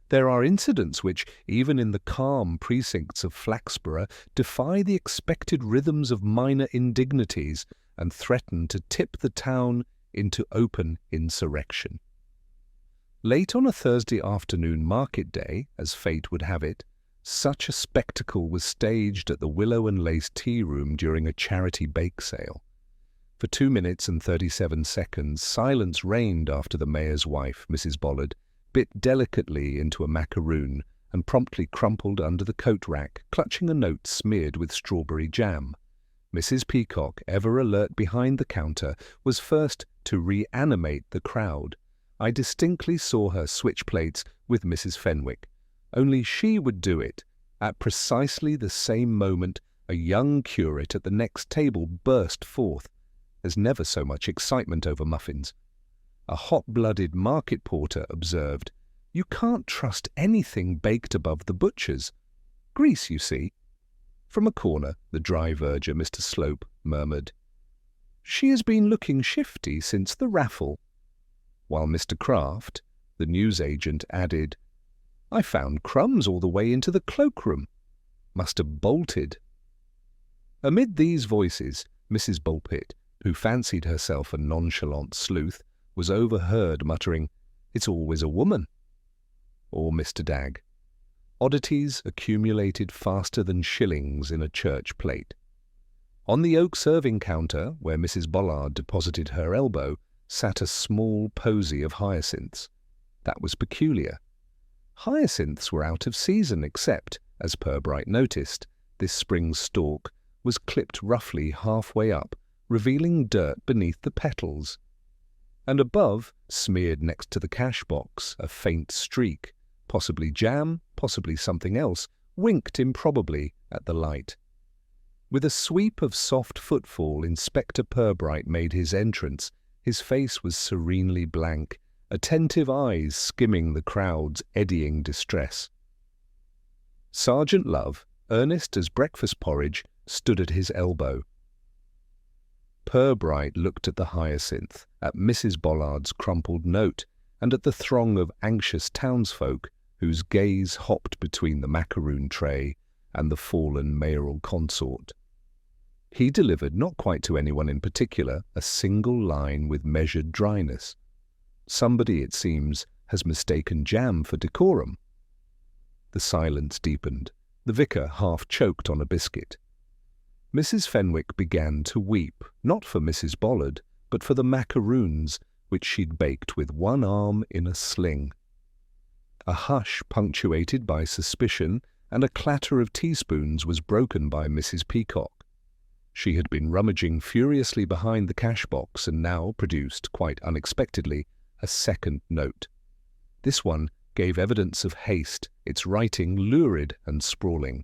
There are incidents which, even in the calm precincts of Flaxborough, defy the expected rhythms of minor indignities and threaten to tip the town into open insurrection. Late on a Thursday afternoon market day, as fate would have it, such a spectacle was staged at the Willow and Lace Tea Room during a charity bake sale. For 2 minutes and 37 seconds, silence reigned after the mayor's wife, Mrs. Bollard, bit delicately into a macaroon and promptly crumpled under the coat rack, clutching a note smeared with strawberry jam. Mrs. Peacock, ever alert behind the counter, was first to reanimate the crowd. I distinctly saw her switch plates with Mrs. Fenwick. Only she would do it. At precisely the same moment, a young curate at the next table burst forth. There's never so much excitement over muffins. A hot-blooded market porter observed, "You can't trust anything baked above the butcher's. Grease, you see." From a corner, the dry verger, Mr. Slope, murmured, "She has been looking shifty since the raffle." While Mr. Kraft, the newsagent, added, "I found crumbs all the way into the cloakroom. Must have bolted." Amid these voices, Mrs. Bulpit, who fancied herself a nonchalant sleuth, was overheard muttering, "It's always a woman." Or Mr. Dagg, "Oddities accumulated faster than shillings in a church plate." On the oak serving counter, where Mrs. Bollard deposited her elbow, sat a small posy of hyacinths. That was peculiar. Hyacinths were out of season except, as Purbright noticed, this spring's stalk was clipped roughly halfway up, revealing dirt beneath the petals. And above, smeared next to the cash box, a faint streak, possibly jam, possibly something else, winked improbably at the light. With a sweep of soft footfall, Inspector Purbright made his entrance. His face was serenely blank, attentive eyes skimming the crowd's eddying distress. Sergeant Love, earnest as breakfast porridge, stood at his elbow. Purbright looked at the hyacinth, at Mrs. Bollard's crumpled note, and at the throng of anxious townsfolk whose gaze hopped between the macaroon tray and the fallen mayoral consort. He delivered, not quite to anyone in particular, a single line with measured dryness. Somebody, it seems, has mistaken jam for decorum. The silence deepened. The vicar half choked on a biscuit. Mrs. Fenwick began to weep, not for Mrs. Bollard, but for the macaroons which she'd baked with one arm in a sling. A hush punctuated by suspicion and a clatter of teaspoons was broken by Mrs. Peacock. She had been rummaging furiously behind the cash box and now produced, quite unexpectedly, a second note. This one gave evidence of haste, its writing lurid and sprawling.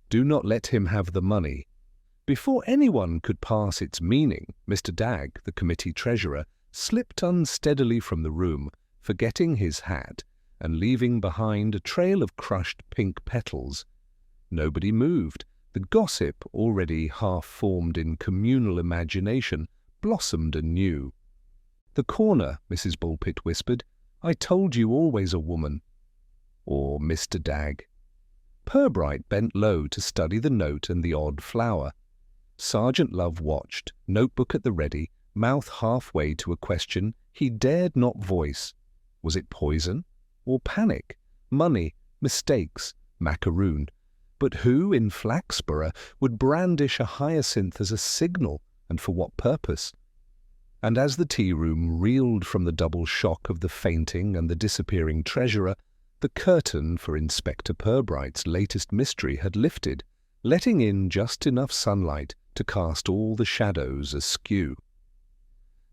"Do not let him have the money." Before anyone could pass its meaning, Mr. Dagg, the committee treasurer, slipped unsteadily from the room, forgetting his hat and leaving behind a trail of crushed pink petals. Nobody moved. The gossip, already half-formed in communal imagination, blossomed anew. "The corner," Mrs. Bulpit whispered. "I told you always a woman." Or Mr. Dagg. Purbright bent low to study the note and the odd flower. Sergeant Love watched, notebook at the ready, mouth halfway to a question he dared not voice. Was it poison? Or panic? Money? Mistakes? Macaroon? But who in Flaxborough would brandish a hyacinth as a signal, and for what purpose? And as the tea-room reeled from the double shock of the fainting and the disappearing treasurer, the curtain for Inspector Purbright's latest mystery had lifted, letting in just enough sunlight to cast all the shadows askew.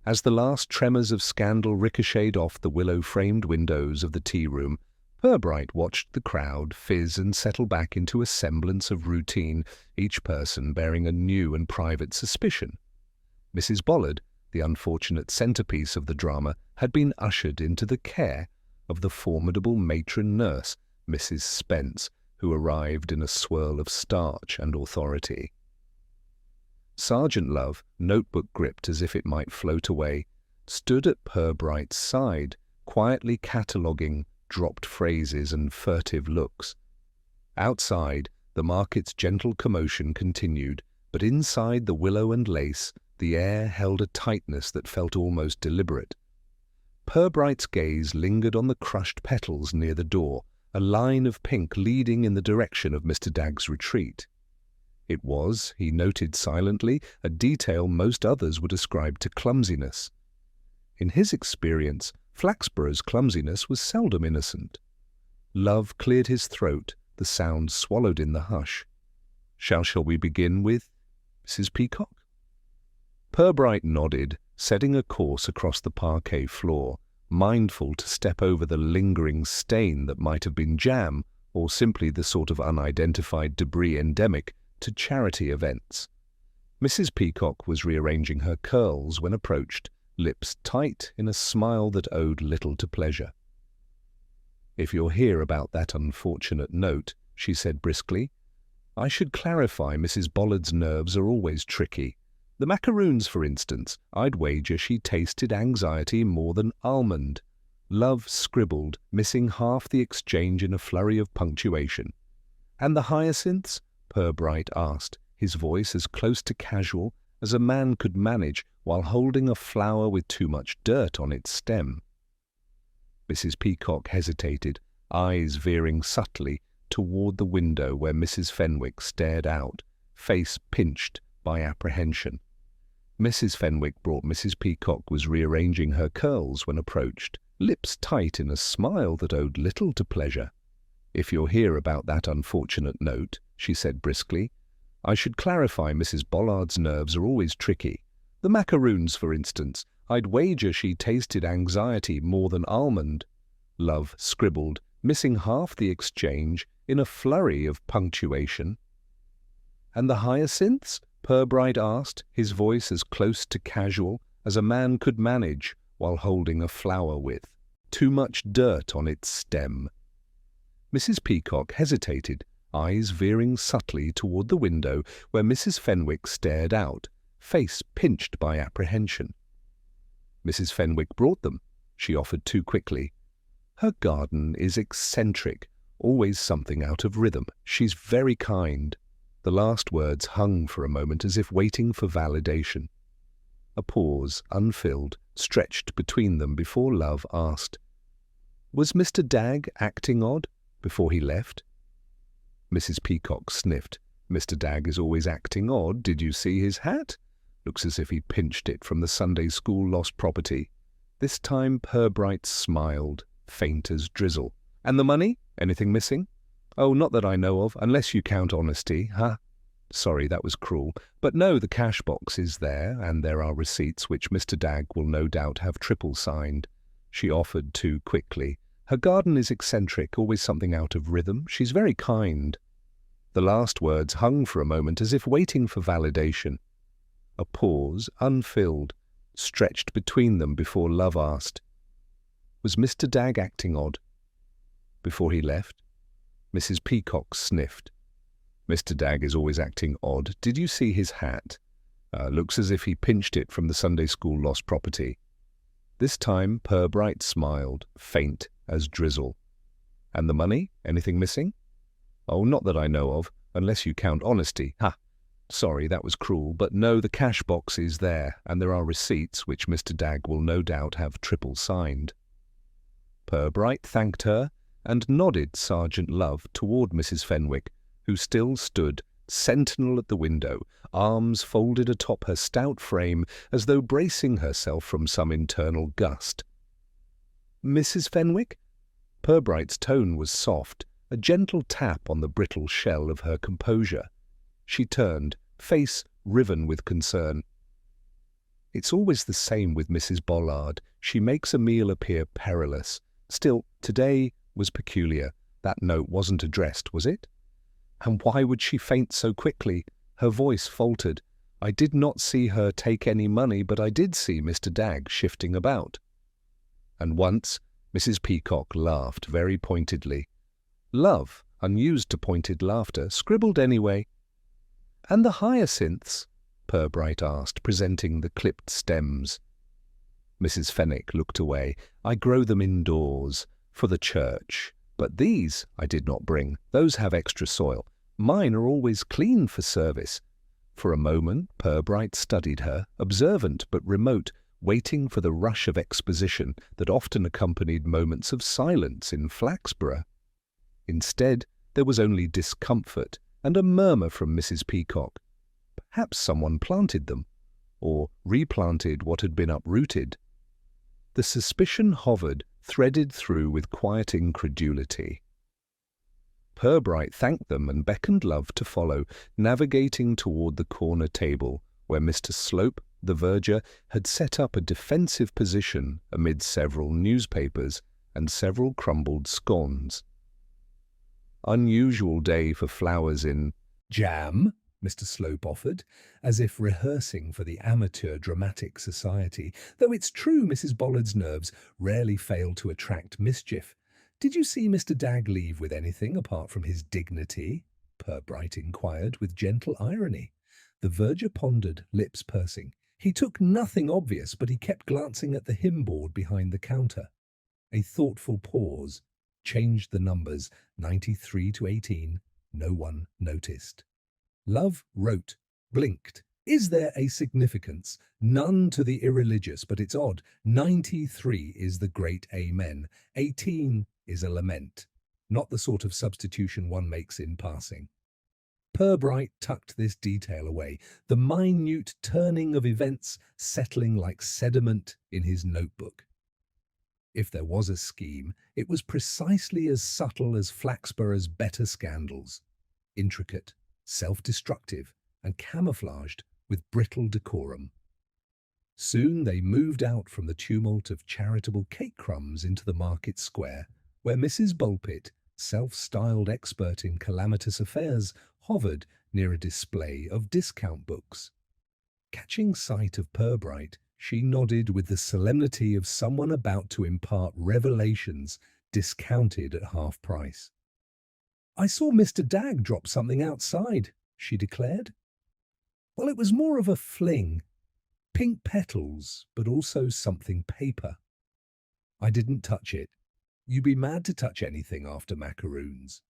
As the last tremors of scandal ricocheted off the willow-framed windows of the tea-room, Purbright watched the crowd fizz and settle back into a semblance of routine, each person bearing a new and private suspicion. Mrs. Bollard, the unfortunate centrepiece of the drama, had been ushered into the care of the formidable matron nurse, Mrs. Spence, who arrived in a swirl of starch and authority. Sergeant Love, notebook gripped as if it might float away, stood at Purbright's side, quietly cataloguing dropped phrases and furtive looks. Outside, the market's gentle commotion continued, but inside the willow and lace, the air held a tightness that felt almost deliberate. Purbright's gaze lingered on the crushed petals near the door, a line of pink leading in the direction of Mr. Dagg's retreat. It was, he noted silently, a detail most others would ascribe to clumsiness. In his experience, Flaxborough's clumsiness was seldom innocent. Love cleared his throat, the sound swallowed in the hush. Shall we begin with Mrs. Peacock? Purbright nodded, setting a course across the parquet floor, mindful to step over the lingering stain that might have been jam or simply the sort of unidentified debris endemic to charity events. Mrs. Peacock was rearranging her curls when approached, lips tight in a smile that owed little to pleasure. "If you're here about that unfortunate note," she said briskly, "I should clarify Mrs. Bollard's nerves are always tricky. The macaroons, for instance, I'd wager she tasted anxiety more than almond. Love scribbled, missing half the exchange in a flurry of punctuation. And the hyacinths?" Purbright asked, his voice as close to casual as a man could manage while holding a flower with too much dirt on its stem. Mrs. Peacock hesitated, eyes veering subtly toward the window where Mrs. Fenwick stared out, face pinched by apprehension. Mrs. Fenwick brought Mrs. Peacock was rearranging her curls when approached, lips tight in a smile that owed little to pleasure. "If you're here about that unfortunate note," she said briskly, "I should clarify Mrs. Bollard's nerves are always tricky. The macaroons, for instance, I'd wager she tasted anxiety more than almond." Love scribbled, missing half the exchange in a flurry of punctuation. "And the hyacinths?" Purbright asked, his voice as close to casual as a man could manage while holding a flower with too much dirt on its stem. Mrs. Peacock hesitated, eyes veering subtly toward the window where Mrs. Fenwick stared out, face pinched by apprehension. Mrs. Fenwick brought them, she offered too quickly. "Her garden is eccentric, always something out of rhythm. She's very kind." The last words hung for a moment as if waiting for validation. A pause, unfilled, stretched between them before Love asked, "Was Mr. Dagg acting odd before he left?" Mrs. Peacock sniffed. "Mr. Dagg is always acting odd. Did you see his hat? Looks as if he pinched it from the Sunday school lost property." This time Purbright smiled, faint as drizzle. "And the money? Anything missing?" "Oh, not that I know of, unless you count honesty, huh?" "Sorry, that was cruel. But no, the cash box is there, and there are receipts which Mr. Dagg will no doubt have triple signed." She offered too quickly. "Her garden is eccentric, always something out of rhythm. She's very kind." The last words hung for a moment as if waiting for validation. A pause, unfilled, stretched between them before Love asked, "Was Mr. Dagg acting odd before he left?" Mrs. Peacock sniffed. "Mr. Dagg is always acting odd. Did you see his hat? Looks as if he pinched it from the Sunday school lost property." This time Purbright smiled, faint as drizzle. "And the money? Anything missing?" "Oh, not that I know of, unless you count honesty. Ha! Sorry, that was cruel, but no, the cash box is there, and there are receipts which Mr. Dagg will no doubt have triple signed." Purbright thanked her and nodded Sergeant Love toward Mrs. Fenwick, who still stood, sentinel at the window, arms folded atop her stout frame as though bracing herself from some internal gust. "Mrs. Fenwick?" Purbright's tone was soft, a gentle tap on the brittle shell of her composure. She turned, face riven with concern. "It's always the same with Mrs. Bollard. She makes a meal appear perilous. Still, today was peculiar. That note wasn't addressed, was it? And why would she faint so quickly?" Her voice faltered. "I did not see her take any money, but I did see Mr. Dagg shifting about." And once Mrs. Peacock laughed very pointedly. Love, unused to pointed laughter, scribbled anyway. "And the hyacinths?" Purbright asked, presenting the clipped stems. Mrs. Fenwick looked away. "I grow them indoors. "For the church. But these I did not bring. Those have extra soil. Mine are always clean for service." For a moment Purbright studied her, observant but remote, waiting for the rush of exposition that often accompanied moments of silence in Flaxborough. Instead, there was only discomfort and a murmur from Mrs. Peacock. Perhaps someone planted them, or replanted what had been uprooted. The suspicion hovered, threaded through with quiet incredulity. Purbright thanked them and beckoned Love to follow, navigating toward the corner table, where Mr. Slope, the verger, had set up a defensive position amid several newspapers and several crumbled scones. "Unusual day for flowers in Jam," Mr. Slope offered, as if rehearsing for the amateur dramatic society, though it's true Mrs. Bollard's nerves rarely failed to attract mischief. "Did you see Mr. Dagg leave with anything apart from his dignity?" Purbright inquired with gentle irony. The verger pondered, lips pursing. He took nothing obvious, but he kept glancing at the hymn-board behind the counter. A thoughtful pause changed the numbers, 93 to 18. No one noticed. Love wrote, blinked. "Is there a significance? None to the irreligious, but it's odd. 93 is the great amen. 18 is a lament. Not the sort of substitution one makes in passing." Purbright tucked this detail away, the minute turning of events settling like sediment in his notebook. If there was a scheme, it was precisely as subtle as Flaxborough's better scandals. Intricate, self-destructive, and camouflaged with brittle decorum. Soon they moved out from the tumult of charitable cake crumbs into the market square, where Mrs. Bulpit, self-styled expert in calamitous affairs, hovered near a display of discount books. Catching sight of Purbright, she nodded with the solemnity of someone about to impart revelations discounted at half price. "I saw Mr. Dagg drop something outside," she declared. "Well, it was more of a fling. Pink petals, but also something paper. I didn't touch it. You'd be mad to touch anything after macaroons."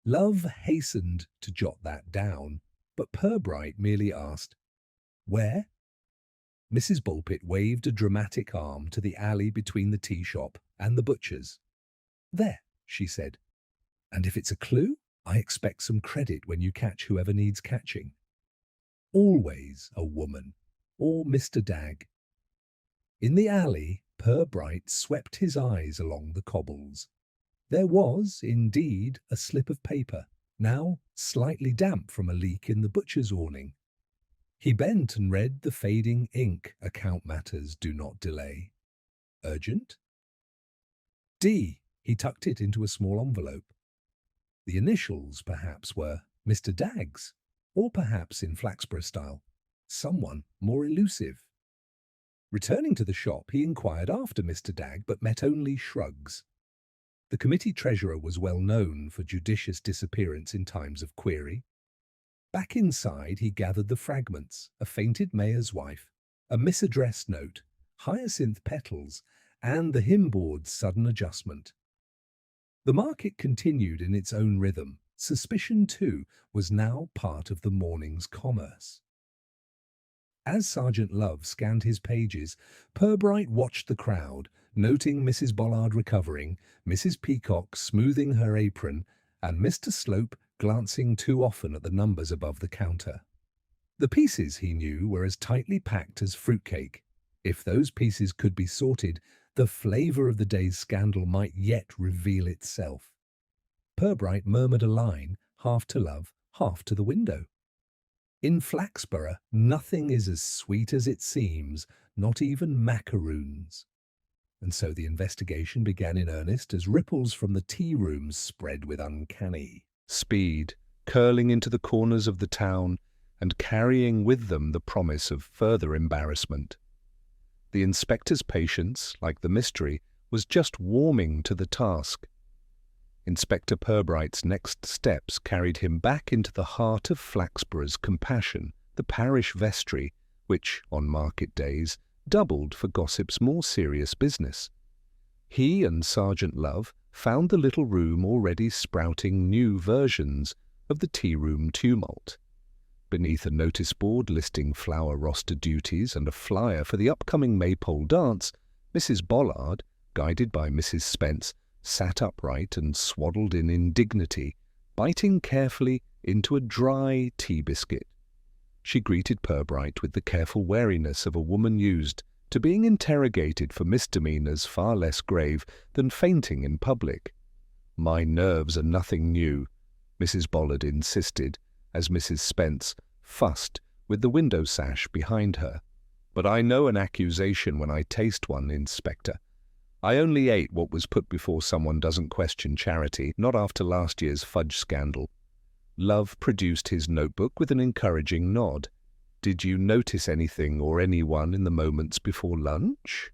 Love hastened to jot that down, but Purbright merely asked, "Where?" Mrs. Bulpit waved a dramatic arm to the alley between the tea shop and the butcher's. "There," she said. "And if it's a clue, I expect some credit when you catch whoever needs catching. Always a woman, or Mr. Dagg." In the alley, Purbright swept his eyes along the cobbles. There was, indeed, a slip of paper, now slightly damp from a leak in the butcher's awning. He bent and read the fading ink. "Account matters do not delay." "Urgent?" "D." He tucked it into a small envelope. The initials, perhaps, were Mr. Dagg's, or perhaps, in Flaxborough style, someone more elusive. Returning to the shop, he inquired after Mr. Dagg, but met only shrugs. The committee treasurer was well known for judicious disappearance in times of query. Back inside, he gathered the fragments: a fainted mayor's wife, a misaddressed note, hyacinth petals, and the hymn-board's sudden adjustment. The market continued in its own rhythm. Suspicion, too, was now part of the morning's commerce. As Sergeant Love scanned his pages, Purbright watched the crowd, noting Mrs. Bollard recovering, Mrs. Peacock smoothing her apron, and Mr. Slope glancing too often at the numbers above the counter. The pieces, he knew, were as tightly packed as fruitcake. If those pieces could be sorted, the flavour of the day's scandal might yet reveal itself. Purbright murmured a line, half to Love, half to the window. In Flaxborough, nothing is as sweet as it seems, not even macaroons. And so the investigation began in earnest as ripples from the tea rooms spread with uncanny speed, curling into the corners of the town and carrying with them the promise of further embarrassment. The inspector's patience, like the mystery, was just warming to the task. Inspector Purbright's next steps carried him back into the heart of Flaxborough's compassion, the parish vestry, which, on market days, doubled for gossip's more serious business. He and Sergeant Love found the little room already sprouting new versions of the tea-room tumult. Beneath a notice board listing flower roster duties and a flyer for the upcoming Maypole dance, Mrs. Bollard, guided by Mrs. Spence, sat upright and swaddled in indignity, biting carefully into a dry tea biscuit. She greeted Purbright with the careful wariness of a woman used to being interrogated for misdemeanors far less grave than fainting in public. "My nerves are nothing new," Mrs. Bollard insisted, as Mrs. Spence fussed with the window sash behind her. "But I know an accusation when I taste one, Inspector. I only ate what was put before someone doesn't question charity, not after last year's fudge scandal." Love produced his notebook with an encouraging nod. "Did you notice anything or anyone in the moments before lunch?"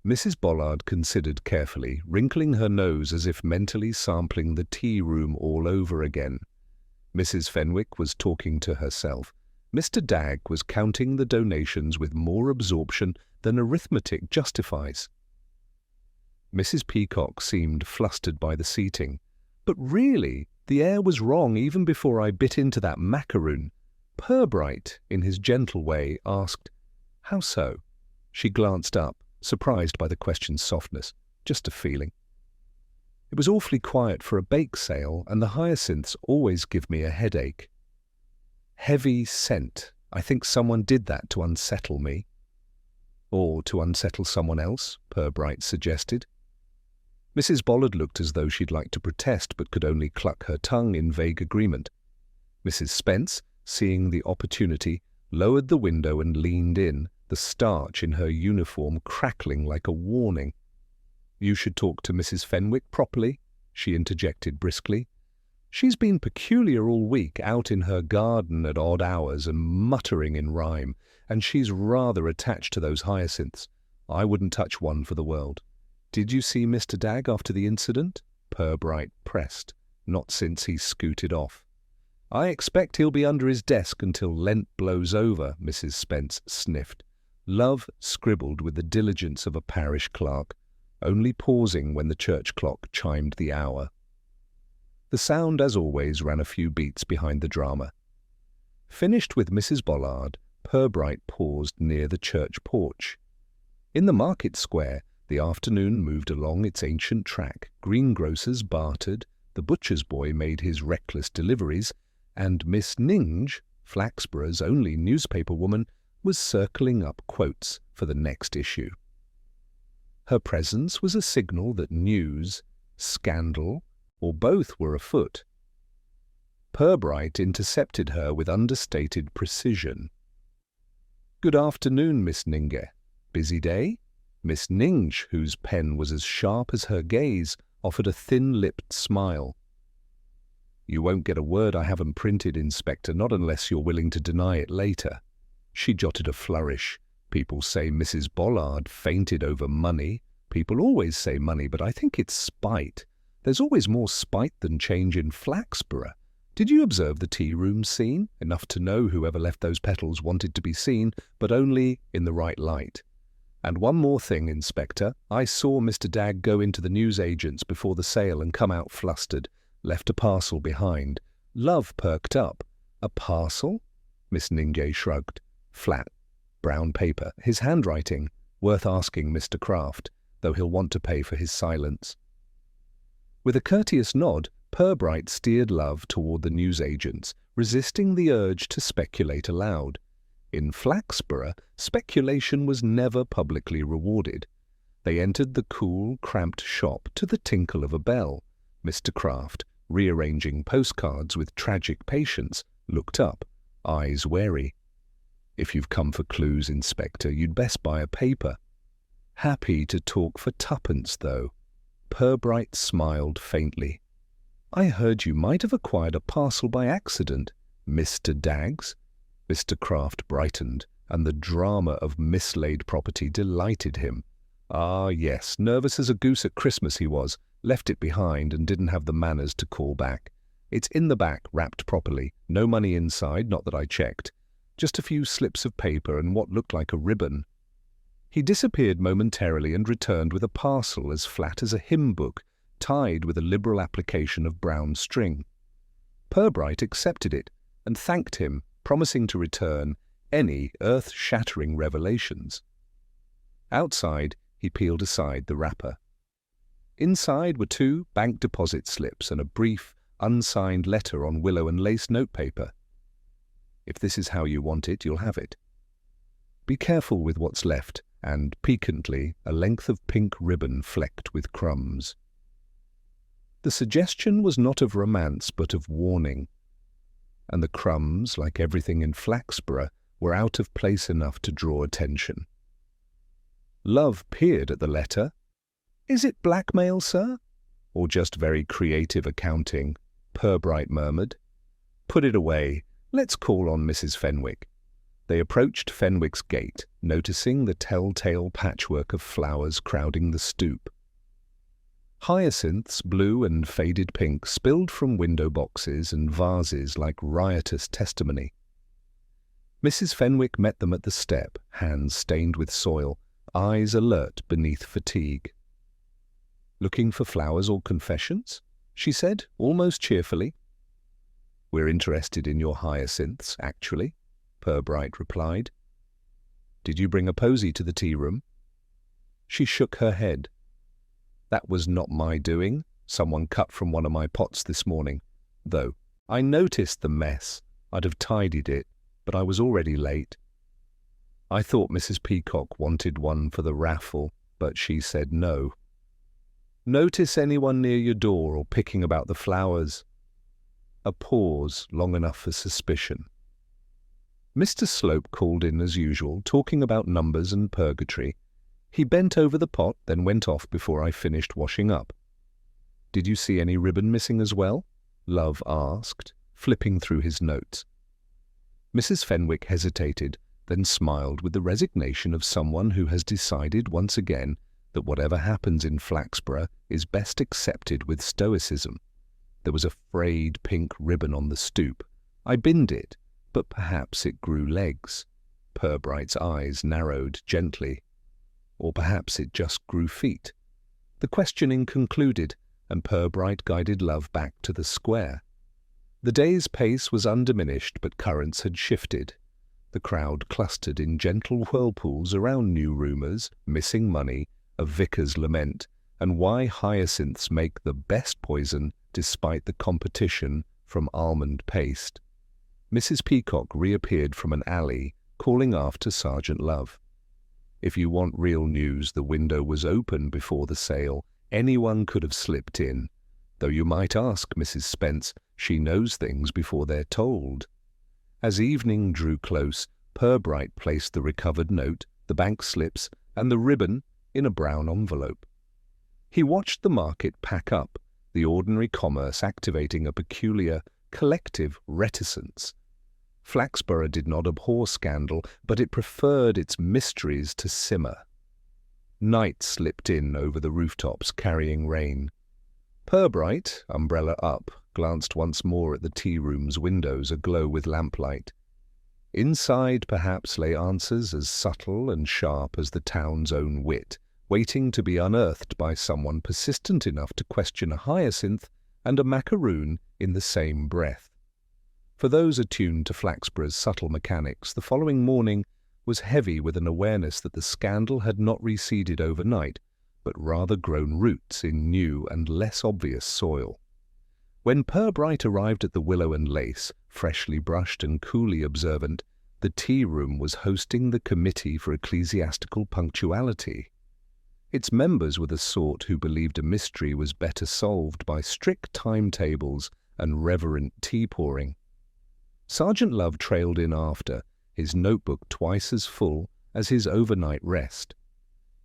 Mrs. Bollard considered carefully, wrinkling her nose as if mentally sampling the tea room all over again. Mrs. Fenwick was talking to herself. Mr. Dagg was counting the donations with more absorption than arithmetic justifies. Mrs. Peacock seemed flustered by the seating. "But really, the air was wrong even before I bit into that macaroon." Purbright, in his gentle way, asked, "How so?" She glanced up, surprised by the question's softness. "Just a feeling. It was awfully quiet for a bake sale, and the hyacinths always give me a headache. Heavy scent. I think someone did that to unsettle me." "Or to unsettle someone else," Purbright suggested. Mrs. Bollard looked as though she'd like to protest but could only cluck her tongue in vague agreement. Mrs. Spence, seeing the opportunity, lowered the window and leaned in, the starch in her uniform crackling like a warning. "You should talk to Mrs. Fenwick properly," she interjected briskly. "She's been peculiar all week, out in her garden at odd hours and muttering in rhyme, and she's rather attached to those hyacinths. I wouldn't touch one for the world." "Did you see Mr. Dagg after the incident?" Purbright pressed. "Not since he scooted off." "I expect he'll be under his desk until Lent blows over," Mrs. Spence sniffed. Love scribbled with the diligence of a parish clerk, only pausing when the church clock chimed the hour. The sound, as always, ran a few beats behind the drama. Finished with Mrs. Bollard, Purbright paused near the church porch. In the market square, the afternoon moved along its ancient track. Greengrocers bartered, the butcher's boy made his reckless deliveries, and Miss Ninge, Flaxborough's only newspaper woman, was circling up quotes for the next issue. Her presence was a signal that news, scandal, or both were afoot. Purbright intercepted her with understated precision. "Good afternoon, Miss Ninge. Busy day?" Miss Ninge, whose pen was as sharp as her gaze, offered a thin-lipped smile. "You won't get a word I haven't printed, Inspector, not unless you're willing to deny it later." She jotted a flourish. "People say Mrs. Bollard fainted over money. People always say money, but I think it's spite. There's always more spite than change in Flaxborough. Did you observe the tea-room scene? Enough to know whoever left those petals wanted to be seen, but only in the right light. And one more thing, Inspector. I saw Mr. Dagg go into the newsagent's before the sale and come out flustered. Left a parcel behind." Love perked up. "A parcel?" Miss Ninge shrugged. "Flat, brown paper. His handwriting. Worth asking Mr. Kraft, though he'll want to pay for his silence." With a courteous nod, Purbright steered Love toward the newsagents, resisting the urge to speculate aloud. In Flaxborough, speculation was never publicly rewarded. They entered the cool, cramped shop to the tinkle of a bell. Mr. Kraft, rearranging postcards with tragic patience, looked up, eyes wary. "If you've come for clues, Inspector, you'd best buy a paper." "Happy to talk for tuppence, though." Purbright smiled faintly. "I heard you might have acquired a parcel by accident. Mr. Dagg's?" Mr. Kraft brightened, and the drama of mislaid property delighted him. "Ah, yes, nervous as a goose at Christmas he was. Left it behind and didn't have the manners to call back. It's in the back, wrapped properly. No money inside, not that I checked. Just a few slips of paper and what looked like a ribbon." He disappeared momentarily and returned with a parcel as flat as a hymn book, tied with a liberal application of brown string. Purbright accepted it and thanked him, promising to return any earth-shattering revelations. Outside, he peeled aside the wrapper. Inside were 2 bank deposit slips and a brief, unsigned letter on willow and lace notepaper. "If this is how you want it, you'll have it. Be careful with what's left," and, piquantly, a length of pink ribbon flecked with crumbs. The suggestion was not of romance but of warning, and the crumbs, like everything in Flaxborough, were out of place enough to draw attention. Love peered at the letter. "Is it blackmail, sir?" "Or just very creative accounting," Purbright murmured. "Put it away. Let's call on Mrs. Fenwick." They approached Fenwick's gate, noticing the telltale patchwork of flowers crowding the stoop. Hyacinths, blue and faded pink, spilled from window boxes and vases like riotous testimony. Mrs. Fenwick met them at the step, hands stained with soil, eyes alert beneath fatigue. "Looking for flowers or confessions?" she said, almost cheerfully. "We're interested in your hyacinths, actually," Purbright replied. "Did you bring a posy to the tea-room?" She shook her head. "That was not my doing. Someone cut from one of my pots this morning. Though I noticed the mess. I'd have tidied it, but I was already late. I thought Mrs. Peacock wanted one for the raffle, but she said no." "Notice anyone near your door or picking about the flowers?" A pause, long enough for suspicion. Mr. Slope called in as usual, talking about numbers and purgatory. He bent over the pot, then went off before I finished washing up. "Did you see any ribbon missing as well?" Love asked, flipping through his notes. Mrs. Fenwick hesitated, then smiled with the resignation of someone who has decided once again that whatever happens in Flaxborough is best accepted with stoicism. There was a frayed pink ribbon on the stoop. I binned it, but perhaps it grew legs. Purbright's eyes narrowed gently. Or perhaps it just grew feet. The questioning concluded, and Purbright guided Love back to the square. The day's pace was undiminished, but currents had shifted. The crowd clustered in gentle whirlpools around new rumours, missing money, a vicar's lament, and why hyacinths make the best poison despite the competition from almond paste. Mrs. Peacock reappeared from an alley, calling after Sergeant Love. If you want real news, the window was open before the sale. Anyone could have slipped in. Though you might ask Mrs. Spence, she knows things before they're told. As evening drew close, Purbright placed the recovered note, the bank slips, and the ribbon in a brown envelope. He watched the market pack up, the ordinary commerce activating a peculiar, collective reticence. Flaxborough did not abhor scandal, but it preferred its mysteries to simmer. Night slipped in over the rooftops, carrying rain. Purbright, umbrella up, glanced once more at the tea-room's windows aglow with lamplight. Inside, perhaps, lay answers as subtle and sharp as the town's own wit, waiting to be unearthed by someone persistent enough to question a hyacinth and a macaroon in the same breath. For those attuned to Flaxborough's subtle mechanics, the following morning was heavy with an awareness that the scandal had not receded overnight, but rather grown roots in new and less obvious soil. When Purbright arrived at the Willow and Lace, freshly brushed and coolly observant, the tea-room was hosting the Committee for Ecclesiastical Punctuality. Its members were the sort who believed a mystery was better solved by strict timetables and reverent tea-pouring. Sergeant Love trailed in after, his notebook twice as full as his overnight rest.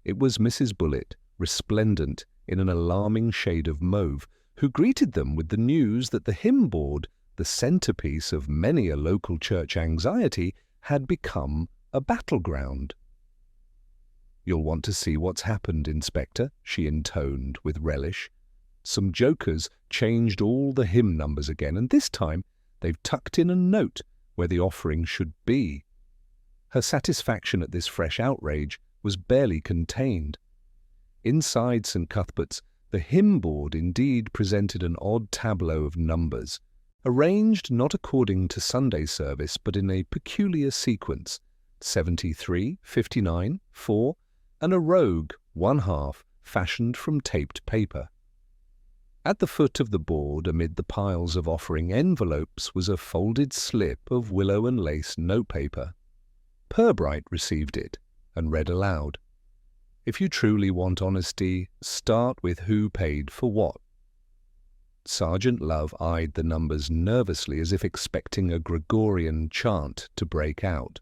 It was Mrs. Bullitt, resplendent in an alarming shade of mauve, who greeted them with the news that the hymn board, the centrepiece of many a local church anxiety, had become a battleground. "You'll want to see what's happened, Inspector," she intoned with relish. "Some jokers changed all the hymn numbers again, and this time they've tucked in a note where the offering should be." Her satisfaction at this fresh outrage was barely contained. Inside St. Cuthbert's, the hymn board indeed presented an odd tableau of numbers, arranged not according to Sunday service but in a peculiar sequence, 73, 59, 4, and a rogue 1/2 fashioned from taped paper. At the foot of the board, amid the piles of offering envelopes, was a folded slip of willow and lace notepaper. Purbright received it and read aloud, "If you truly want honesty, start with who paid for what." Sergeant Love eyed the numbers nervously as if expecting a Gregorian chant to break out.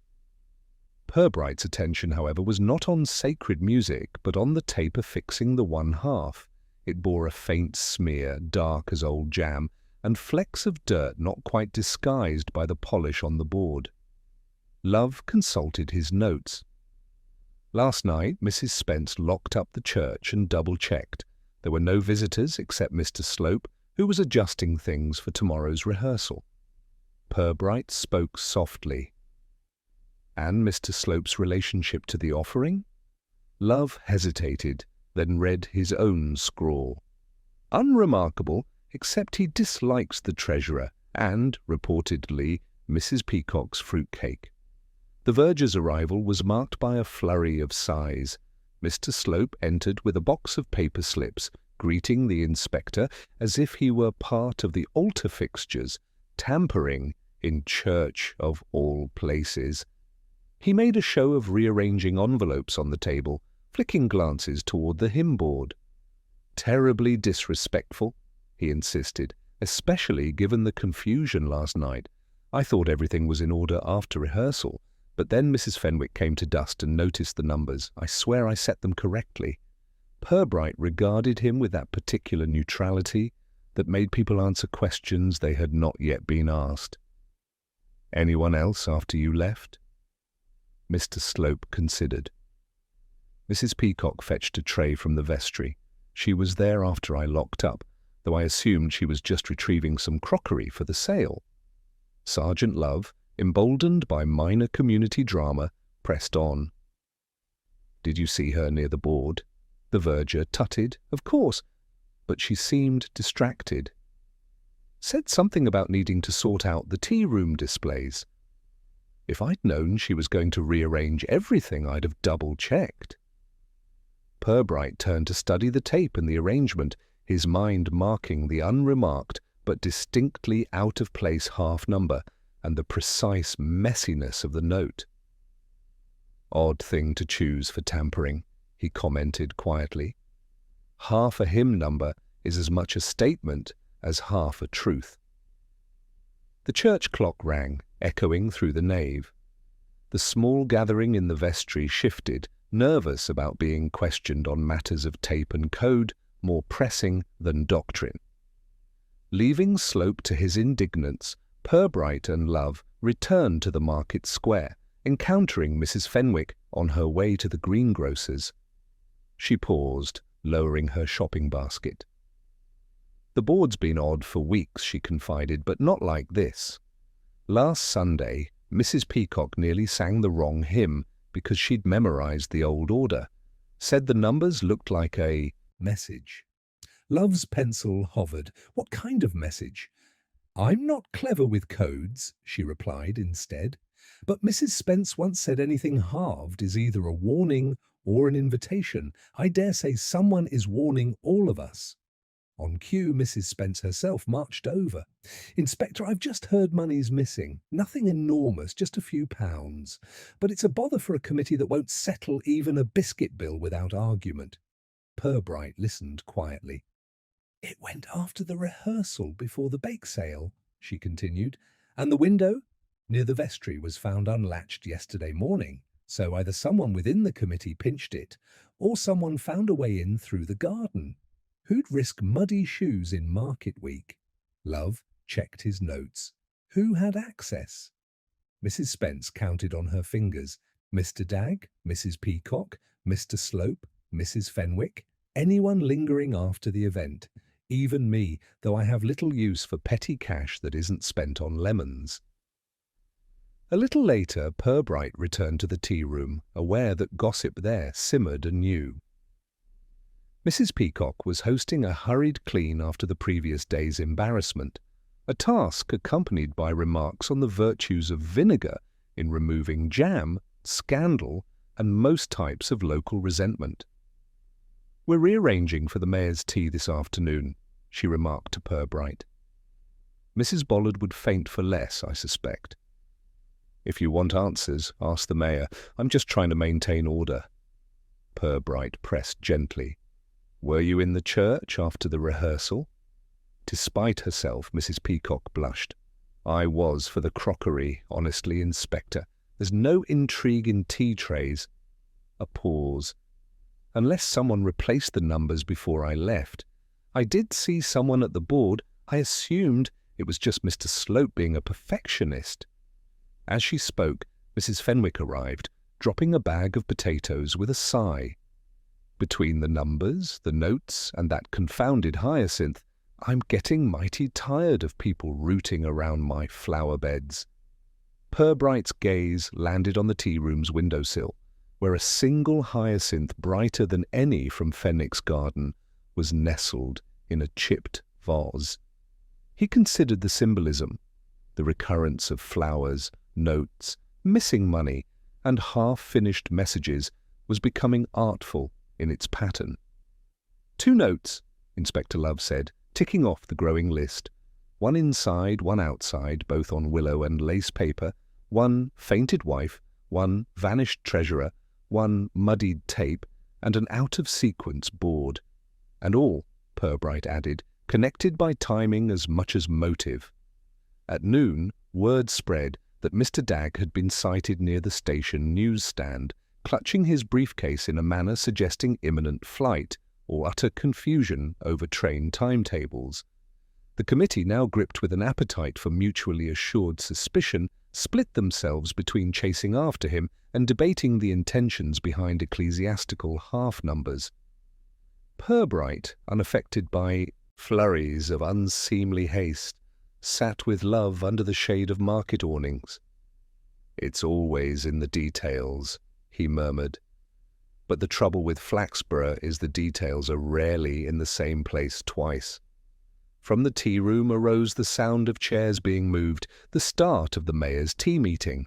Purbright's attention, however, was not on sacred music, but on the tape affixing the 1/2. It bore a faint smear, dark as old jam, and flecks of dirt not quite disguised by the polish on the board. Love consulted his notes. Last night, Mrs. Spence locked up the church and double-checked. There were no visitors except Mr. Slope, who was adjusting things for tomorrow's rehearsal. Purbright spoke softly. And Mr. Slope's relationship to the offering? Love hesitated, then read his own scrawl. Unremarkable, except he dislikes the treasurer and, reportedly, Mrs. Peacock's fruitcake. The verger's arrival was marked by a flurry of sighs. Mr. Slope entered with a box of paper slips, greeting the inspector as if he were part of the altar fixtures, tampering in church of all places. He made a show of rearranging envelopes on the table, flicking glances toward the hymn board. "Terribly disrespectful," he insisted, "especially given the confusion last night. I thought everything was in order after rehearsal, but then Mrs. Fenwick came to dust and noticed the numbers. I swear I set them correctly." Purbright regarded him with that particular neutrality that made people answer questions they had not yet been asked. "Anyone else after you left?" Mr. Slope considered. Mrs. Peacock fetched a tray from the vestry. She was there after I locked up, though I assumed she was just retrieving some crockery for the sale. Sergeant Love, emboldened by minor community drama, pressed on. "Did you see her near the board?" The verger tutted, "Of course," but she seemed distracted. "Said something about needing to sort out the tea-room displays. If I'd known she was going to rearrange everything, I'd have double-checked." Purbright turned to study the tape and the arrangement, his mind marking the unremarked but distinctly out-of-place half number and the precise messiness of the note. "Odd thing to choose for tampering," he commented quietly. "Half a hymn number is as much a statement as half a truth." The church clock rang, echoing through the nave. The small gathering in the vestry shifted, nervous about being questioned on matters of tape and code, more pressing than doctrine. Leaving Slope to his indignance, Purbright and Love returned to the market square, encountering Mrs. Fenwick on her way to the greengrocer's. She paused, lowering her shopping basket. "The board's been odd for weeks," she confided, "but not like this. Last Sunday, Mrs. Peacock nearly sang the wrong hymn because she'd memorized the old order. Said the numbers looked like a message." Love's pencil hovered. What kind of message? "I'm not clever with codes," she replied instead. "But Mrs. Spence once said anything halved is either a warning or an invitation. I dare say someone is warning all of us." On cue, Mrs. Spence herself marched over. "Inspector, I've just heard money's missing. Nothing enormous, just a few pounds. But it's a bother for a committee that won't settle even a biscuit bill without argument." Purbright listened quietly. "It went after the rehearsal before the bake sale," she continued, "and the window near the vestry was found unlatched yesterday morning, so either someone within the committee pinched it, or someone found a way in through the garden. Who'd risk muddy shoes in market week?" Love checked his notes. Who had access? Mrs. Spence counted on her fingers. Mr. Dagg, Mrs. Peacock, Mr. Slope, Mrs. Fenwick, anyone lingering after the event. Even me, though I have little use for petty cash that isn't spent on lemons. A little later, Purbright returned to the tea-room, aware that gossip there simmered anew. Mrs. Peacock was hosting a hurried clean after the previous day's embarrassment, a task accompanied by remarks on the virtues of vinegar in removing jam, scandal, and most types of local resentment. "We're rearranging for the mayor's tea this afternoon," she remarked to Purbright. "Mrs. Bollard would faint for less, I suspect." "If you want answers, ask the mayor. I'm just trying to maintain order." Purbright pressed gently. "Were you in the church after the rehearsal?" Despite herself, Mrs. Peacock blushed. "I was for the crockery, honestly, Inspector. There's no intrigue in tea trays." A pause. "Unless someone replaced the numbers before I left. I did see someone at the board. I assumed it was just Mr. Slope being a perfectionist." As she spoke, Mrs. Fenwick arrived, dropping a bag of potatoes with a sigh. "Between the numbers, the notes, and that confounded hyacinth, I'm getting mighty tired of people rooting around my flower beds." Purbright's gaze landed on the tea-room's windowsill, where a single hyacinth brighter than any from Fenwick's garden was nestled in a chipped vase. He considered the symbolism, the recurrence of flowers, notes, missing money, and half-finished messages was becoming artful in its pattern. "2 notes," Inspector Love said, ticking off the growing list. "One inside, one outside, both on willow and lace paper, one fainted wife, one vanished treasurer, one muddied tape, and an out-of-sequence board. And all," Purbright added, "connected by timing as much as motive." At noon, word spread that Mr. Dagg had been sighted near the station newsstand, clutching his briefcase in a manner suggesting imminent flight or utter confusion over train timetables. The committee, now gripped with an appetite for mutually assured suspicion, split themselves between chasing after him and debating the intentions behind ecclesiastical half-numbers. Purbright, unaffected by flurries of unseemly haste, sat with Love under the shade of market awnings. "It's always in the details," he murmured. "But the trouble with Flaxborough is the details are rarely in the same place twice." From the tea-room arose the sound of chairs being moved, the start of the mayor's tea meeting.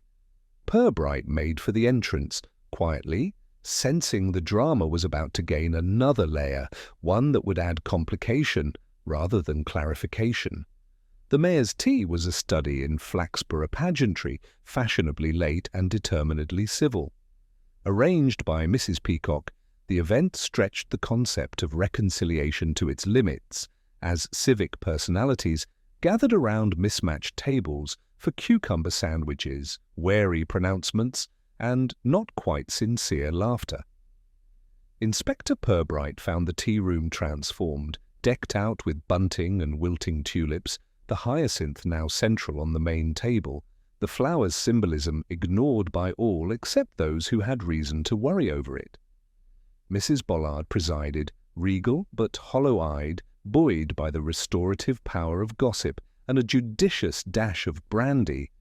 Purbright made for the entrance, quietly, sensing the drama was about to gain another layer, one that would add complication rather than clarification. The mayor's tea was a study in Flaxborough pageantry, fashionably late and determinedly civil. Arranged by Mrs. Peacock, the event stretched the concept of reconciliation to its limits, as civic personalities gathered around mismatched tables for cucumber sandwiches, wary pronouncements, and not quite sincere laughter. Inspector Purbright found the tea-room transformed, decked out with bunting and wilting tulips, the hyacinth now central on the main table, the flower's symbolism ignored by all except those who had reason to worry over it. Mrs. Bollard presided, regal but hollow-eyed, buoyed by the restorative power of gossip and a judicious dash of brandy.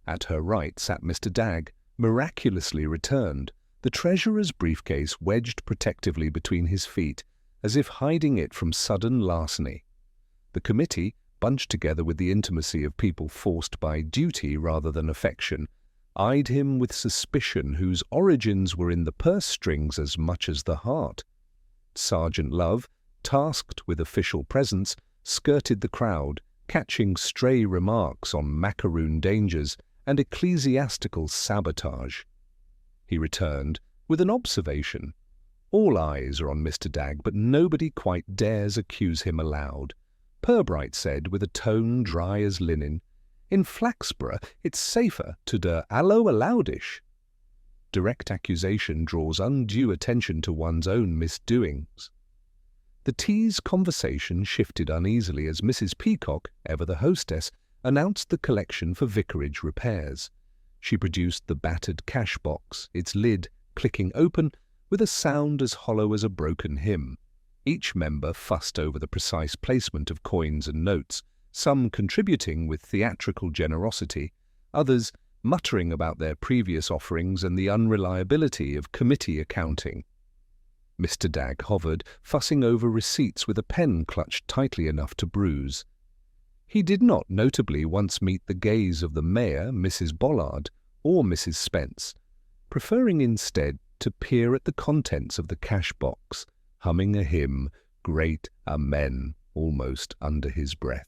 At her right sat Mr. Dagg, miraculously returned, the treasurer's briefcase wedged protectively between his feet, as if hiding it from sudden larceny. The committee, bunched together with the intimacy of people forced by duty rather than affection, eyed him with suspicion whose origins were in the purse strings as much as the heart. Sergeant Love, tasked with official presence, skirted the crowd, catching stray remarks on Macaroon dangers and ecclesiastical sabotage. He returned with an observation. All eyes are on Mr. Dagg, but nobody quite dares accuse him aloud. Purbright said with a tone dry as linen, "In Flaxborough it's safer to allo aloud-ish." Direct accusation draws undue attention to one's own misdoings. The tea's conversation shifted uneasily as Mrs. Peacock, ever the hostess, announced the collection for vicarage repairs. She produced the battered cash box, its lid clicking open with a sound as hollow as a broken hymn. Each member fussed over the precise placement of coins and notes, some contributing with theatrical generosity, others muttering about their previous offerings and the unreliability of committee accounting. Mr. Dagg hovered, fussing over receipts with a pen clutched tightly enough to bruise. He did not notably once meet the gaze of the mayor, Mrs. Bollard, or Mrs. Spence, preferring instead to peer at the contents of the cash box, humming a hymn, Great Amen, almost under his breath.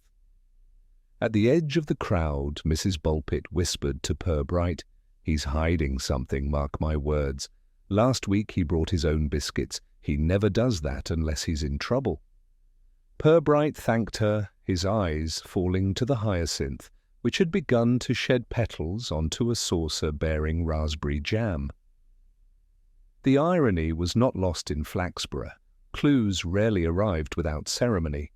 At the edge of the crowd, Mrs. Bulpit whispered to Purbright, "He's hiding something, mark my words. Last week he brought his own biscuits. He never does that unless he's in trouble." Purbright thanked her, his eyes falling to the hyacinth, which had begun to shed petals onto a saucer bearing raspberry jam. The irony was not lost in Flaxborough. Clues rarely arrived without ceremony.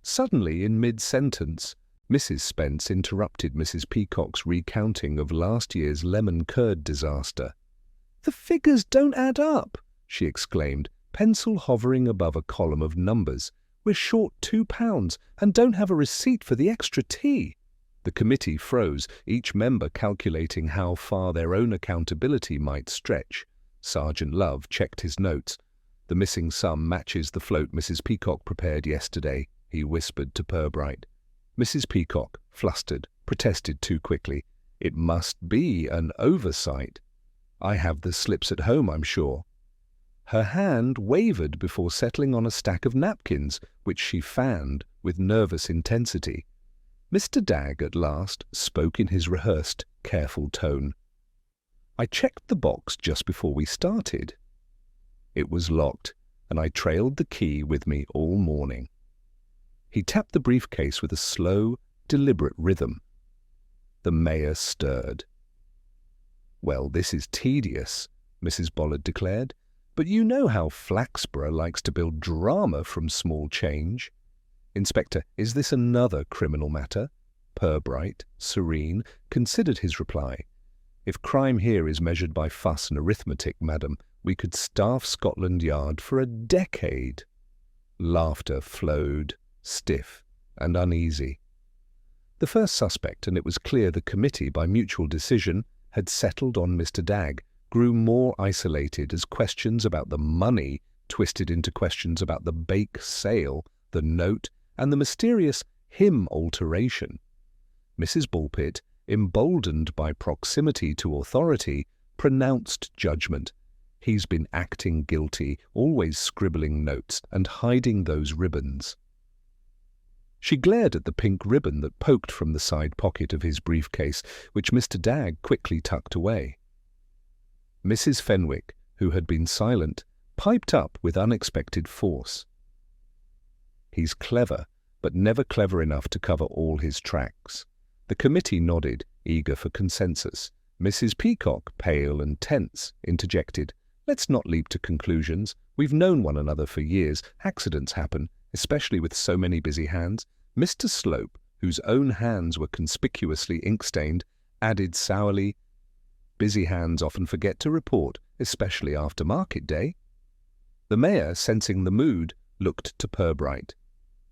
Suddenly, in mid-sentence, Mrs. Spence interrupted Mrs. Peacock's recounting of last year's lemon curd disaster. "The figures don't add up," she exclaimed, pencil hovering above a column of numbers. "We're short £2 and don't have a receipt for the extra tea." The committee froze, each member calculating how far their own accountability might stretch. Sergeant Love checked his notes. "The missing sum matches the float Mrs. Peacock prepared yesterday," he whispered to Purbright. Mrs. Peacock, flustered, protested too quickly. "It must be an oversight. I have the slips at home, I'm sure." Her hand wavered before settling on a stack of napkins, which she fanned with nervous intensity. Mr. Dagg at last spoke in his rehearsed, careful tone. "I checked the box just before we started. It was locked, and I trailed the key with me all morning." He tapped the briefcase with a slow, deliberate rhythm. The mayor stirred. "Well, this is tedious," Mrs. Bollard declared, "but you know how Flaxborough likes to build drama from small change. Inspector, is this another criminal matter?" Purbright, serene, considered his reply. "If crime here is measured by fuss and arithmetic, madam, we could staff Scotland Yard for a decade." Laughter flowed, stiff and uneasy. The first suspect, and it was clear the committee, by mutual decision, had settled on Mr. Dagg, grew more isolated as questions about the money twisted into questions about the bake sale, the note, and the mysterious hymn alteration. Mrs. Bulpit, emboldened by proximity to authority, pronounced judgment. "He's been acting guilty, always scribbling notes and hiding those ribbons." She glared at the pink ribbon that poked from the side pocket of his briefcase, which Mr. Dagg quickly tucked away. Mrs. Fenwick, who had been silent, piped up with unexpected force. "He's clever, but never clever enough to cover all his tracks." The committee nodded, eager for consensus. Mrs. Peacock, pale and tense, interjected, "Let's not leap to conclusions. We've known one another for years. Accidents happen, especially with so many busy hands." Mr. Slope, whose own hands were conspicuously ink-stained, added sourly, "Busy hands often forget to report, especially after market day." The mayor, sensing the mood, looked to Purbright.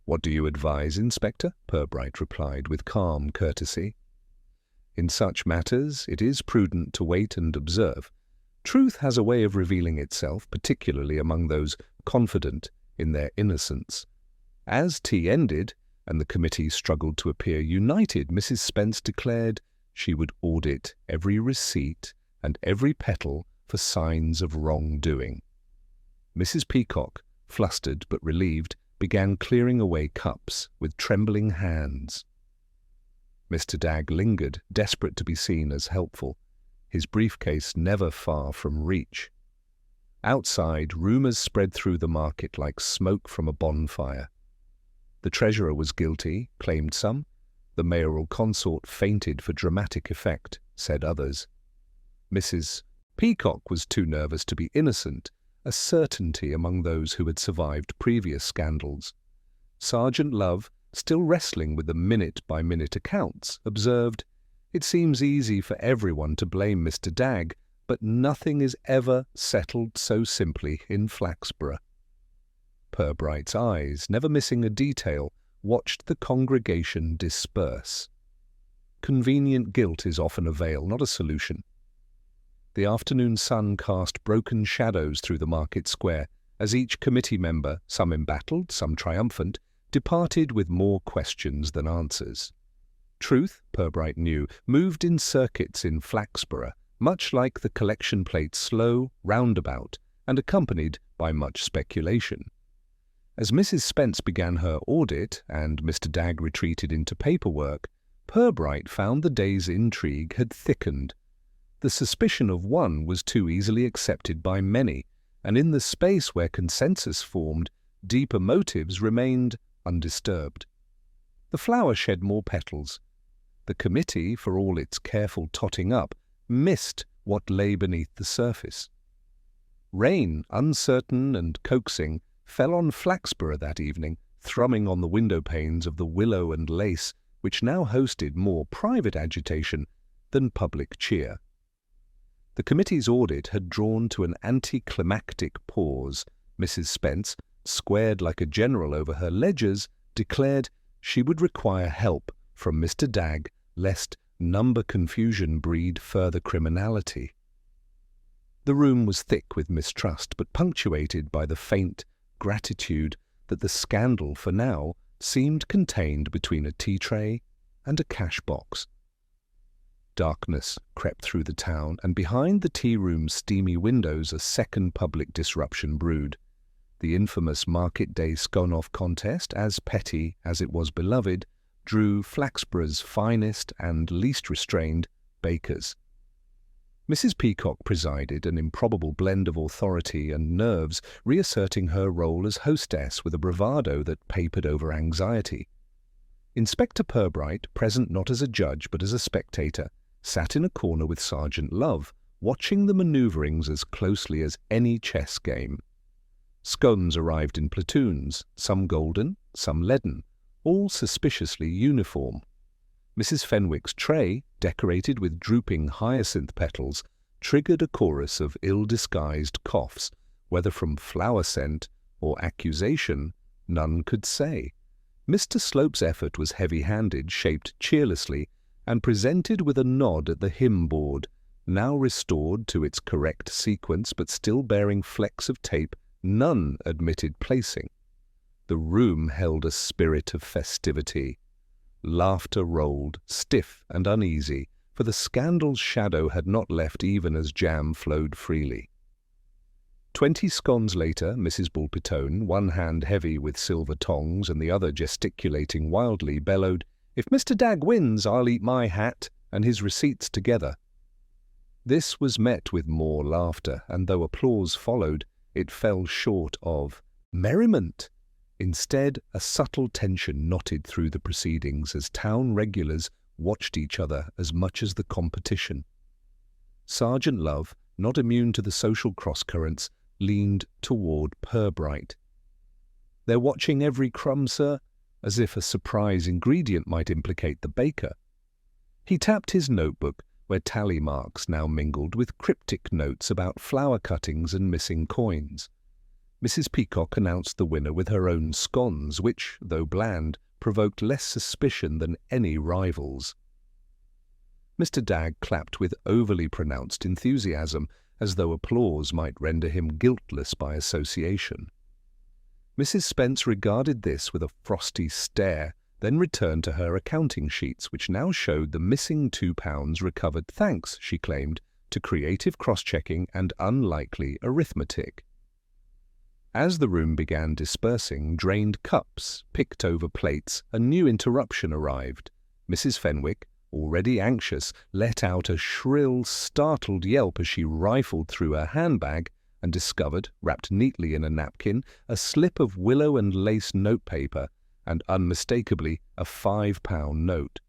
"What do you advise, Inspector?" Purbright replied with calm courtesy. "In such matters, it is prudent to wait and observe. Truth has a way of revealing itself, particularly among those confident in their innocence." As tea ended, and the committee struggled to appear united, Mrs. Spence declared she would audit every receipt and every petal for signs of wrongdoing. Mrs. Peacock, flustered but relieved, began clearing away cups with trembling hands. Mr. Dagg lingered, desperate to be seen as helpful, his briefcase never far from reach. Outside, rumours spread through the market like smoke from a bonfire. The treasurer was guilty, claimed some. The mayoral consort fainted for dramatic effect, said others. Mrs. Peacock was too nervous to be innocent, a certainty among those who had survived previous scandals. Sergeant Love, still wrestling with the minute-by-minute accounts, observed, "It seems easy for everyone to blame Mr. Dagg, but nothing is ever settled so simply in Flaxborough." Purbright's eyes, never missing a detail, watched the congregation disperse. convenient guilt is often a veil, not a solution. The afternoon sun cast broken shadows through the market square as each committee member, some embattled, some triumphant, departed with more questions than answers. Truth, Purbright knew, moved in circuits in Flaxborough, much like the collection plate slow, roundabout, and accompanied by much speculation. As Mrs. Spence began her audit and Mr. Dagg retreated into paperwork, Purbright found the day's intrigue had thickened. The suspicion of one was too easily accepted by many, and in the space where consensus formed, deeper motives remained undisturbed. The flower shed more petals. The committee, for all its careful totting up, missed what lay beneath the surface. Rain, uncertain and coaxing, fell on Flaxborough that evening, thrumming on the window panes of the willow and lace, which now hosted more private agitation than public cheer. The committee's audit had drawn to an anticlimactic pause. Mrs. Spence, squared like a general over her ledgers, declared she would require help from Mr. Dagg, lest number confusion breed further criminality. The room was thick with mistrust, but punctuated by the faint gratitude that the scandal for now seemed contained between a tea tray and a cash box. Darkness crept through the town, and behind the tea-room's steamy windows a second public disruption brewed. The infamous market day scone-off contest, as petty as it was beloved, drew Flaxborough's finest and least restrained bakers. Mrs. Peacock presided, an improbable blend of authority and nerves, reasserting her role as hostess with a bravado that papered over anxiety. Inspector Purbright, present not as a judge but as a spectator, sat in a corner with Sergeant Love, watching the manoeuvrings as closely as any chess game. Scones arrived in platoons, some golden, some leaden, all suspiciously uniform. Mrs. Fenwick's tray, decorated with drooping hyacinth petals, triggered a chorus of ill-disguised coughs, whether from flower scent or accusation, none could say. Mr. Slope's effort was heavy-handed, shaped cheerlessly, and presented with a nod at the hymn board, now restored to its correct sequence but still bearing flecks of tape none admitted placing. The room held a spirit of festivity. Laughter rolled, stiff and uneasy, for the scandal's shadow had not left even as jam flowed freely. 20 scones later, Mrs. Bulpitone, one hand heavy with silver tongs and the other gesticulating wildly, bellowed, "If Mr. Dagg wins, I'll eat my hat and his receipts together." This was met with more laughter, and though applause followed, it fell short of merriment. Instead, a subtle tension knotted through the proceedings as town regulars watched each other as much as the competition. Sergeant Love, not immune to the social cross-currents, leaned toward Purbright. "They're watching every crumb, sir," as if a surprise ingredient might implicate the baker. He tapped his notebook, where tally marks now mingled with cryptic notes about flower cuttings and missing coins. Mrs. Peacock announced the winner with her own scones, which, though bland, provoked less suspicion than any rivals. Mr. Dagg clapped with overly pronounced enthusiasm, as though applause might render him guiltless by association. Mrs. Spence regarded this with a frosty stare, then returned to her accounting sheets, which now showed the missing £2 recovered thanks, she claimed, to creative cross-checking and unlikely arithmetic. As the room began dispersing, drained cups, picked over plates, a new interruption arrived. Mrs. Fenwick, already anxious, let out a shrill, startled yelp as she rifled through her handbag and discovered, wrapped neatly in a napkin, a slip of willow and lace notepaper, and unmistakably a £5 note.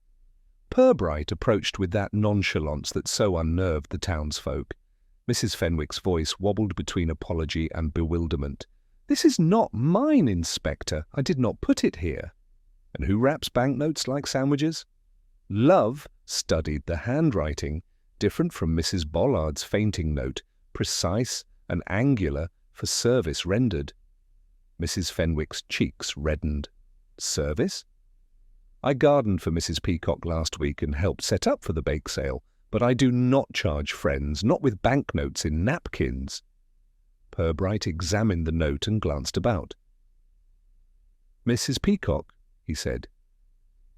Purbright approached with that nonchalance that so unnerved the townsfolk. Mrs. Fenwick's voice wobbled between apology and bewilderment. "This is not mine, Inspector. I did not put it here." "And who wraps banknotes like sandwiches?" Love studied the handwriting, different from Mrs. Bollard's fainting note, precise and angular for service rendered. Mrs. Fenwick's cheeks reddened. "Service?" I gardened for Mrs. Peacock last week and helped set up for the bake sale, but I do not charge friends, not with banknotes in napkins." Purbright examined the note and glanced about. "Mrs. Peacock," he said,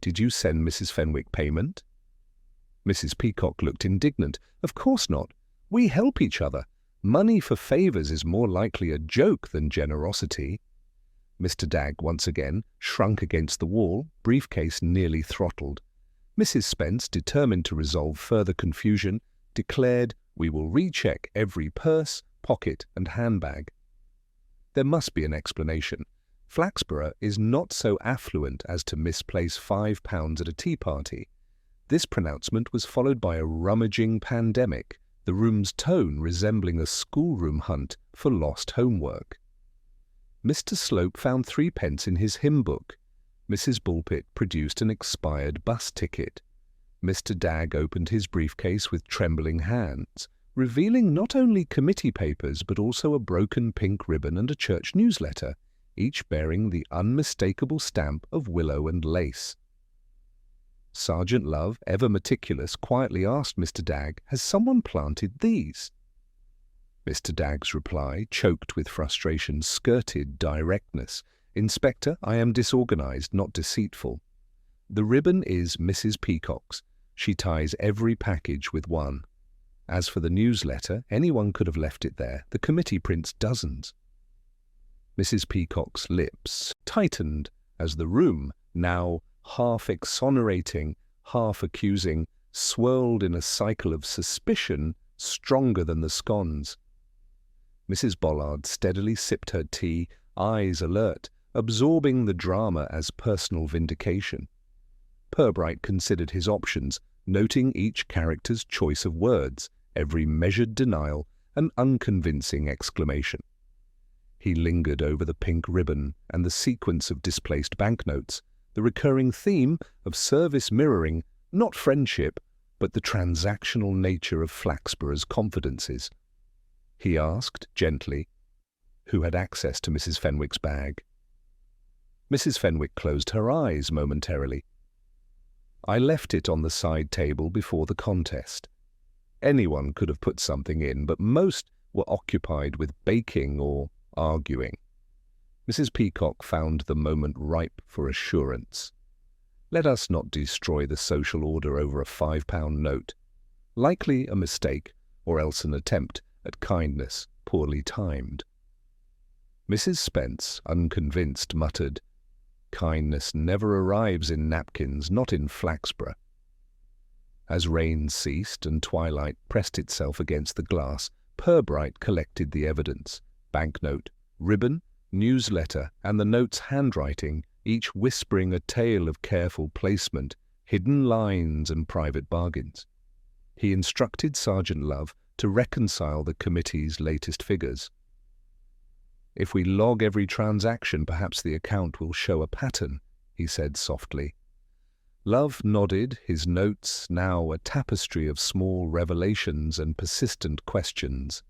"did you send Mrs. Fenwick payment?" Mrs. Peacock looked indignant. "Of course not. We help each other. Money for favours is more likely a joke than generosity." Mr. Dagg once again shrunk against the wall, briefcase nearly throttled. Mrs. Spence, determined to resolve further confusion, declared, "We will recheck every purse, pocket and handbag." There must be an explanation. Flaxborough is not so affluent as to misplace £5 at a tea party. This pronouncement was followed by a rummaging pandemic, the room's tone resembling a schoolroom hunt for lost homework. Mr. Slope found 3p in his hymn book. Mrs. Bulpit produced an expired bus ticket. Mr. Dagg opened his briefcase with trembling hands, revealing not only committee papers but also a broken pink ribbon and a church newsletter, each bearing the unmistakable stamp of willow and lace. Sergeant Love, ever meticulous, quietly asked Mr. Dagg, "Has someone planted these?" Mr. Dagg's reply, choked with frustration, skirted directness. "Inspector, I am disorganized, not deceitful. The ribbon is Mrs. Peacock's. She ties every package with one. As for the newsletter, anyone could have left it there. The committee prints dozens." Mrs. Peacock's lips tightened as the room, now half exonerating, half accusing, swirled in a cycle of suspicion stronger than the scones. Mrs. Bollard steadily sipped her tea, eyes alert, absorbing the drama as personal vindication. Purbright considered his options, noting each character's choice of words, every measured denial, and unconvincing exclamation. He lingered over the pink ribbon and the sequence of displaced banknotes, the recurring theme of service mirroring, not friendship, but the transactional nature of Flaxborough's confidences. He asked, gently, who had access to Mrs. Fenwick's bag. Mrs. Fenwick closed her eyes momentarily. "I left it on the side table before the contest. Anyone could have put something in, but most were occupied with baking or arguing." Mrs. Peacock found the moment ripe for assurance. "Let us not destroy the social order over a £5 note. Likely a mistake, or else an attempt at kindness poorly timed." Mrs. Spence, unconvinced, muttered, "Kindness never arrives in napkins, not in Flaxborough." As rain ceased and twilight pressed itself against the glass, Purbright collected the evidence: banknote, ribbon, newsletter, and the note's handwriting, each whispering a tale of careful placement, hidden lines, and private bargains. He instructed Sergeant Love to reconcile the committee's latest figures. "If we log every transaction, perhaps the account will show a pattern," he said softly. Love nodded, his notes now a tapestry of small revelations and persistent questions.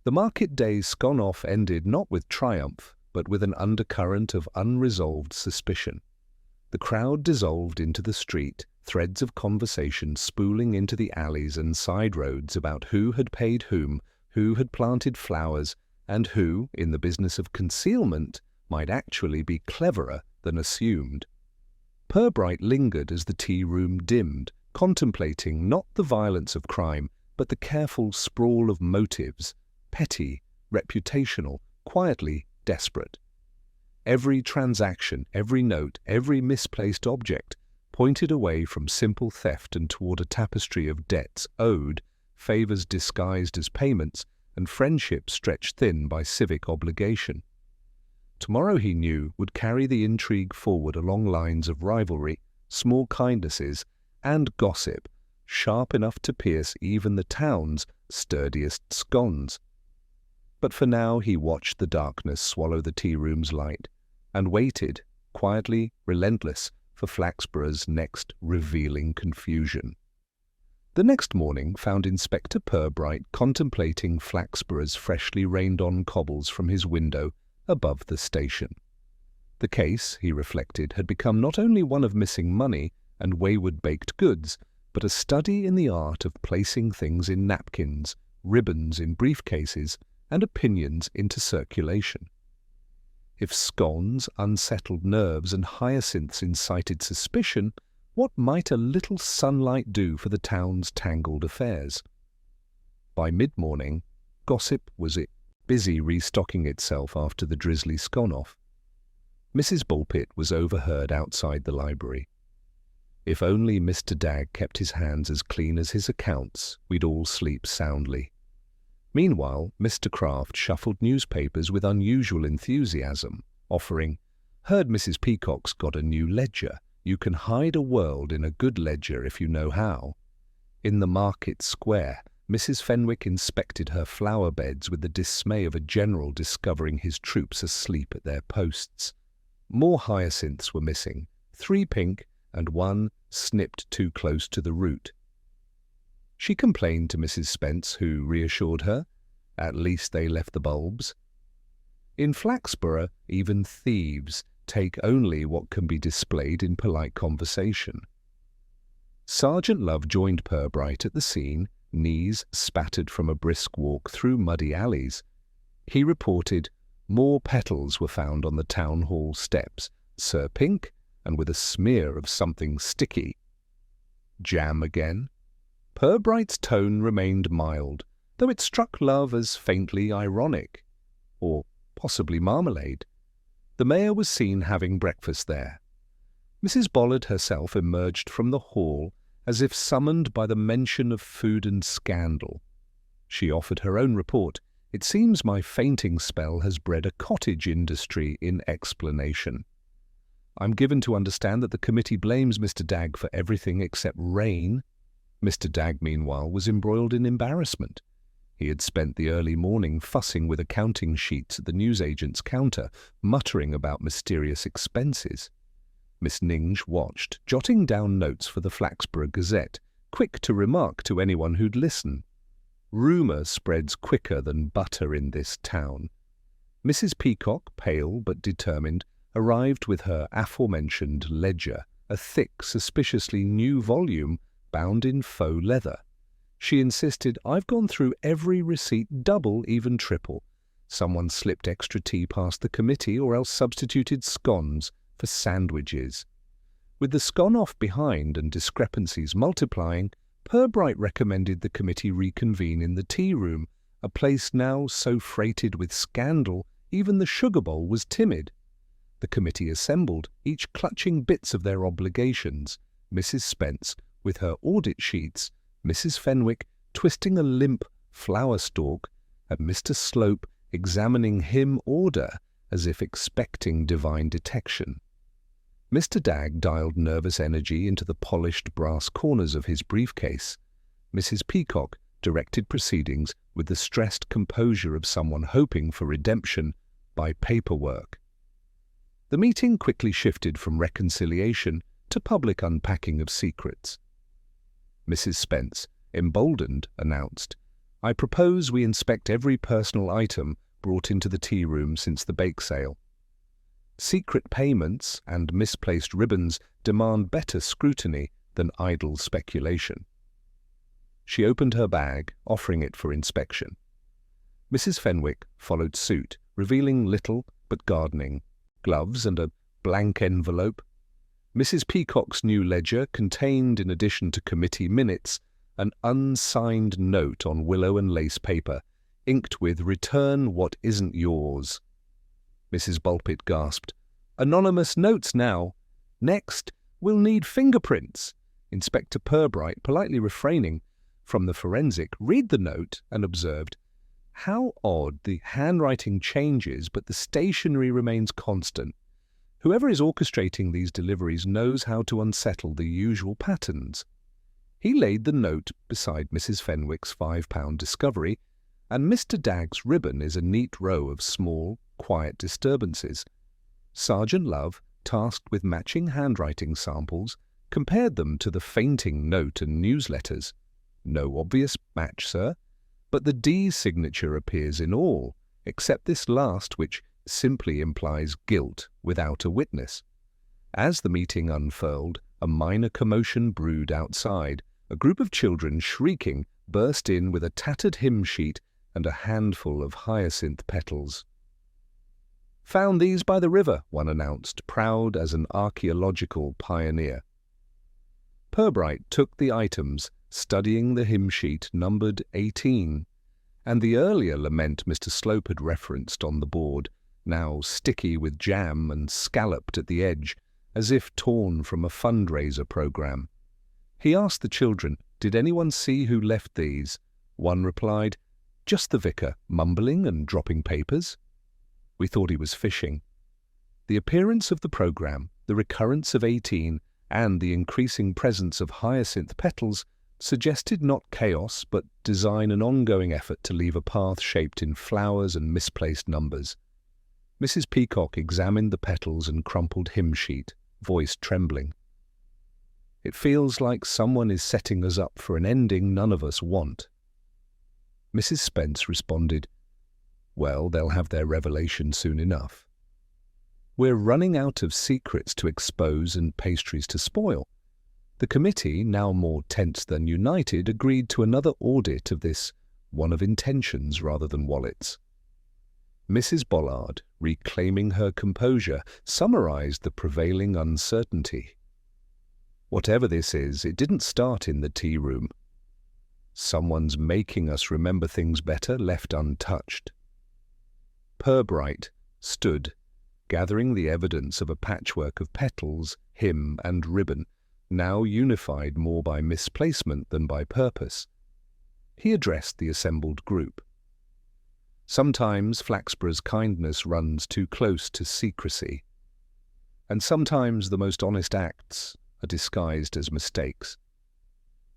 The market day scone-off ended not with triumph, but with an undercurrent of unresolved suspicion. The crowd dissolved into the street, threads of conversation spooling into the alleys and side roads about who had paid whom, who had planted flowers, and who, in the business of concealment, might actually be cleverer than assumed. Purbright lingered as the tea-room dimmed, contemplating not the violence of crime, but the careful sprawl of motives, petty, reputational, quietly desperate. Every transaction, every note, every misplaced object pointed away from simple theft and toward a tapestry of debts owed, favors disguised as payments, and friendships stretched thin by civic obligation. Tomorrow, he knew, would carry the intrigue forward along lines of rivalry, small kindnesses, and gossip, sharp enough to pierce even the town's sturdiest scones. But for now he watched the darkness swallow the tea-room's light, and waited, quietly relentless, for Flaxborough's next revealing confusion. The next morning found Inspector Purbright contemplating Flaxborough's freshly rained-on cobbles from his window above the station. The case, he reflected, had become not only one of missing money and wayward baked goods, but a study in the art of placing things in napkins, ribbons in briefcases, and opinions into circulation. If scones unsettled nerves and hyacinths incited suspicion, what might a little sunlight do for the town's tangled affairs? By mid-morning, gossip was busy restocking itself after the drizzly scone-off. Mrs. Bulpit was overheard outside the library. If only Mr. Dagg kept his hands as clean as his accounts, we'd all sleep soundly. Meanwhile, Mr. Kraft shuffled newspapers with unusual enthusiasm, offering, "Heard Mrs. Peacock's got a new ledger. You can hide a world in a good ledger if you know how." In the market square, Mrs. Fenwick inspected her flower beds with the dismay of a general discovering his troops asleep at their posts. More hyacinths were missing, 3 pink and 1 snipped too close to the root. She complained to Mrs. Spence, who reassured her, "At least they left the bulbs." In Flaxborough, even thieves take only what can be displayed in polite conversation. Sergeant Love joined Purbright at the scene, knees spattered from a brisk walk through muddy alleys. He reported more petals were found on the town hall steps, Sir Pink, and with a smear of something sticky. Jam again? Purbright's tone remained mild, though it struck Love as faintly ironic. Or possibly marmalade. The mayor was seen having breakfast there. Mrs. Bollard herself emerged from the hall as if summoned by the mention of food and scandal. She offered her own report. "It seems my fainting spell has bred a cottage industry in explanation. I'm given to understand that the committee blames Mr. Dagg for everything except rain." Mr. Dagg, meanwhile, was embroiled in embarrassment. He had spent the early morning fussing with accounting sheets at the newsagent's counter, muttering about mysterious expenses. Miss Ninge watched, jotting down notes for the Flaxborough Gazette, quick to remark to anyone who'd listen. Rumour spreads quicker than butter in this town. Mrs. Peacock, pale but determined, arrived with her aforementioned ledger, a thick, suspiciously new volume bound in faux leather. She insisted, "I've gone through every receipt, double, even triple. Someone slipped extra tea past the committee or else substituted scones for sandwiches." With the scone-off behind and discrepancies multiplying, Purbright recommended the committee reconvene in the tea-room, a place now so freighted with scandal even the sugar bowl was timid. The committee assembled, each clutching bits of their obligations, Mrs. Spence with her audit sheets, Mrs. Fenwick twisting a limp flower stalk, and Mr. Slope examining hymn order as if expecting divine detection. Mr. Dagg dialed nervous energy into the polished brass corners of his briefcase. Mrs. Peacock directed proceedings with the stressed composure of someone hoping for redemption by paperwork. The meeting quickly shifted from reconciliation to public unpacking of secrets. Mrs. Spence, emboldened, announced, "I propose we inspect every personal item brought into the tea-room since the bake sale. Secret payments and misplaced ribbons demand better scrutiny than idle speculation." She opened her bag, offering it for inspection. Mrs. Fenwick followed suit, revealing little but gardening, gloves and a blank envelope. Mrs. Peacock's new ledger contained, in addition to committee minutes, an unsigned note on willow and lace paper, inked with "Return what isn't yours." Mrs. Bulpit gasped, "Anonymous notes now. Next, we'll need fingerprints." Inspector Purbright, politely refraining from the forensic, read the note and observed, "How odd, the handwriting changes, but the stationery remains constant. Whoever is orchestrating these deliveries knows how to unsettle the usual patterns." He laid the note beside Mrs. Fenwick's £5 discovery, and Mr. Dagg's ribbon is a neat row of small, quiet disturbances. Sergeant Love, tasked with matching handwriting samples, compared them to the fainting note and newsletters. No obvious match, sir, but the D signature appears in all, except this last, which simply implies guilt without a witness. As the meeting unfurled, a minor commotion brewed outside. A group of children, shrieking, burst in with a tattered hymn sheet and a handful of hyacinth petals. "Found these by the river," one announced, proud as an archaeological pioneer. Purbright took the items, studying the hymn sheet numbered 18, and the earlier lament Mr. Slope had referenced on the board, now sticky with jam and scalloped at the edge, as if torn from a fundraiser program. He asked the children, "Did anyone see who left these?" One replied, "Just the vicar, mumbling and dropping papers." We thought he was fishing. The appearance of the program, the recurrence of 18, and the increasing presence of hyacinth petals suggested not chaos but design, an ongoing effort to leave a path shaped in flowers and misplaced numbers. Mrs. Peacock examined the petals and crumpled hymn sheet, voice trembling. "It feels like someone is setting us up for an ending none of us want." Mrs. Spence responded, "Well, they'll have their revelation soon enough. We're running out of secrets to expose and pastries to spoil." The committee, now more tense than united, agreed to another audit of this, one of intentions rather than wallets. Mrs. Bollard, reclaiming her composure, summarized the prevailing uncertainty. "Whatever this is, it didn't start in the tea room. Someone's making us remember things better left untouched." Purbright stood, gathering the evidence of a patchwork of petals, hymn, and ribbon, now unified more by misplacement than by purpose. He addressed the assembled group. "Sometimes Flaxborough's kindness runs too close to secrecy, and sometimes the most honest acts are disguised as mistakes."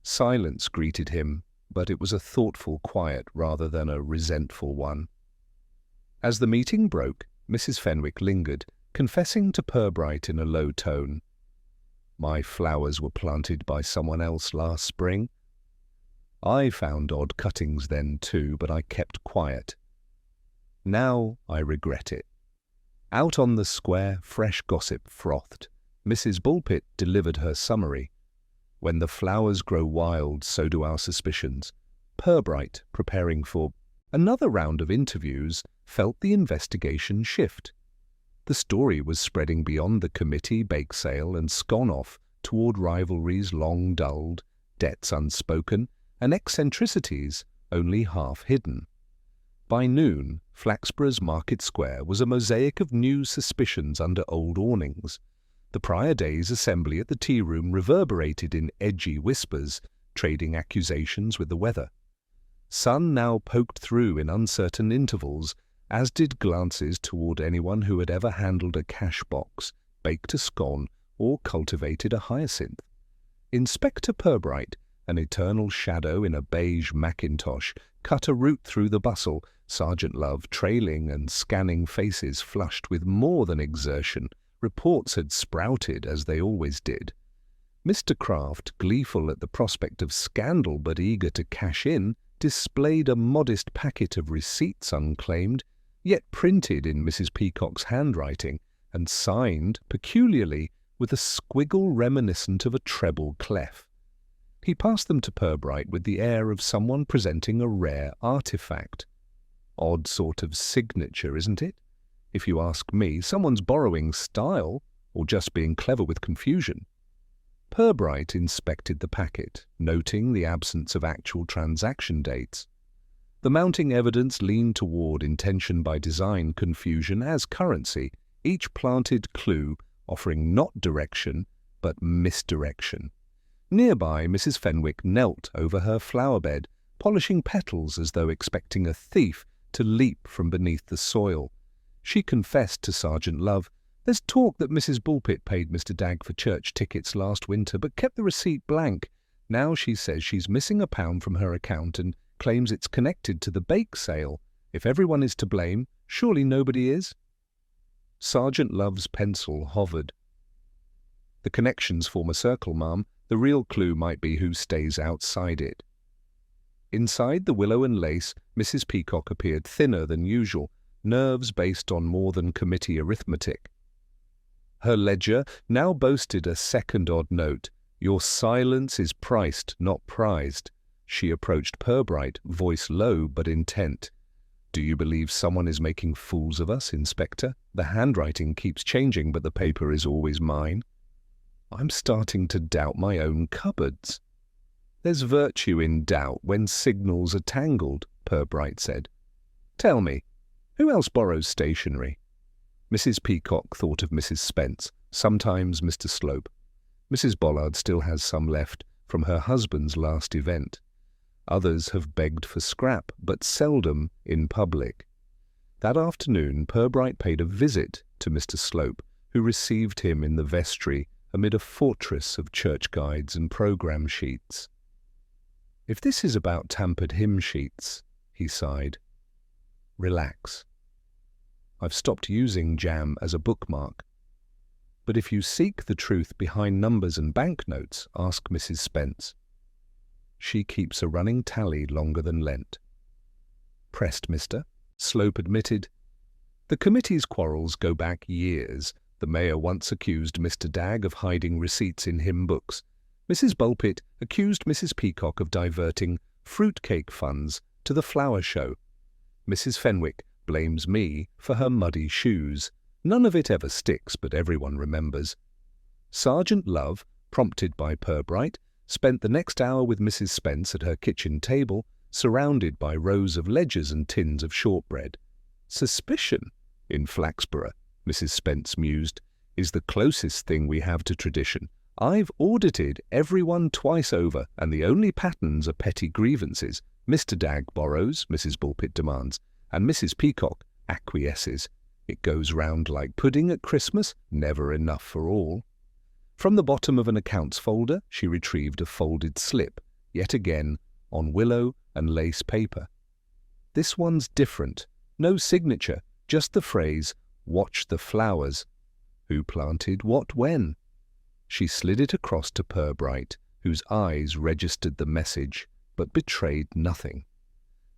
Silence greeted him, but it was a thoughtful quiet rather than a resentful one. As the meeting broke, Mrs. Fenwick lingered, confessing to Purbright in a low tone, "My flowers were planted by someone else last spring. I found odd cuttings then too, but I kept quiet. Now I regret it." Out on the square, fresh gossip frothed. Mrs. Bulpit delivered her summary. "When the flowers grow wild, so do our suspicions." Purbright, preparing for another round of interviews, felt the investigation shift. The story was spreading beyond the committee bake sale and scone-off toward rivalries long dulled, debts unspoken, and eccentricities only half hidden. By noon, Flaxborough's market square was a mosaic of new suspicions under old awnings. The prior day's assembly at the tea room reverberated in edgy whispers, trading accusations with the weather. Sun now poked through in uncertain intervals, as did glances toward anyone who had ever handled a cash box, baked a scone, or cultivated a hyacinth. Inspector Purbright, an eternal shadow in a beige mackintosh, cut a route through the bustle, Sergeant Love trailing and scanning faces flushed with more than exertion. Reports had sprouted, as they always did. Mr. Kraft, gleeful at the prospect of scandal but eager to cash in, displayed a modest packet of receipts unclaimed, yet printed in Mrs. Peacock's handwriting, and signed, peculiarly, with a squiggle reminiscent of a treble clef. He passed them to Purbright with the air of someone presenting a rare artifact. Odd sort of signature, isn't it? If you ask me, someone's borrowing style, or just being clever with confusion. Purbright inspected the packet, noting the absence of actual transaction dates. The mounting evidence leaned toward intention by design confusion as currency, each planted clue offering not direction, but misdirection. Nearby, Mrs. Fenwick knelt over her flower bed, polishing petals as though expecting a thief to leap from beneath the soil. She confessed to Sergeant Love, "There's talk that Mrs. Bulpit paid Mr. Dagg for church tickets last winter, but kept the receipt blank. Now she says she's missing £1 from her account and claims it's connected to the bake sale. If everyone is to blame, surely nobody is?" Sergeant Love's pencil hovered. "The connections form a circle, ma'am. The real clue might be who stays outside it." Inside the willow and lace, Mrs. Peacock appeared thinner than usual, nerves based on more than committee arithmetic. Her ledger now boasted a second odd note: "Your silence is priced, not prized." She approached Purbright, voice low but intent. "Do you believe someone is making fools of us, Inspector? The handwriting keeps changing, but the paper is always mine. I'm starting to doubt my own cupboards." "There's virtue in doubt when signals are tangled," Purbright said. "Tell me, who else borrows stationery?" Mrs. Peacock thought of Mrs. Spence, sometimes Mr. Slope. Mrs. Bollard still has some left from her husband's last event. Others have begged for scrap, but seldom in public. That afternoon, Purbright paid a visit to Mr. Slope, who received him in the vestry amid a fortress of church guides and programme sheets. "If this is about tampered hymn sheets," he sighed, "relax. I've stopped using jam as a bookmark. But if you seek the truth behind numbers and banknotes, ask Mrs. Spence. She keeps a running tally longer than Lent." "Pressed, mister," Slope admitted. "The committee's quarrels go back years. The mayor once accused Mr. Dagg of hiding receipts in hymn books. Mrs. Bulpit accused Mrs. Peacock of diverting fruitcake funds to the flower show. Mrs. Fenwick blames me for her muddy shoes. None of it ever sticks, but everyone remembers. Sergeant Love, prompted by Purbright, spent the next hour with Mrs. Spence at her kitchen table, surrounded by rows of ledgers and tins of shortbread. Suspicion, in Flaxborough, Mrs. Spence mused, is the closest thing we have to tradition. I've audited everyone twice over, and the only patterns are petty grievances. Mr. Dagg borrows, Mrs. Bulpit demands, and Mrs. Peacock acquiesces. It goes round like pudding at Christmas, never enough for all." From the bottom of an accounts folder, she retrieved a folded slip, yet again on willow and lace paper. "This one's different. No signature, just the phrase, 'Watch the flowers.' Who planted what when?" She slid it across to Purbright, whose eyes registered the message, but betrayed nothing.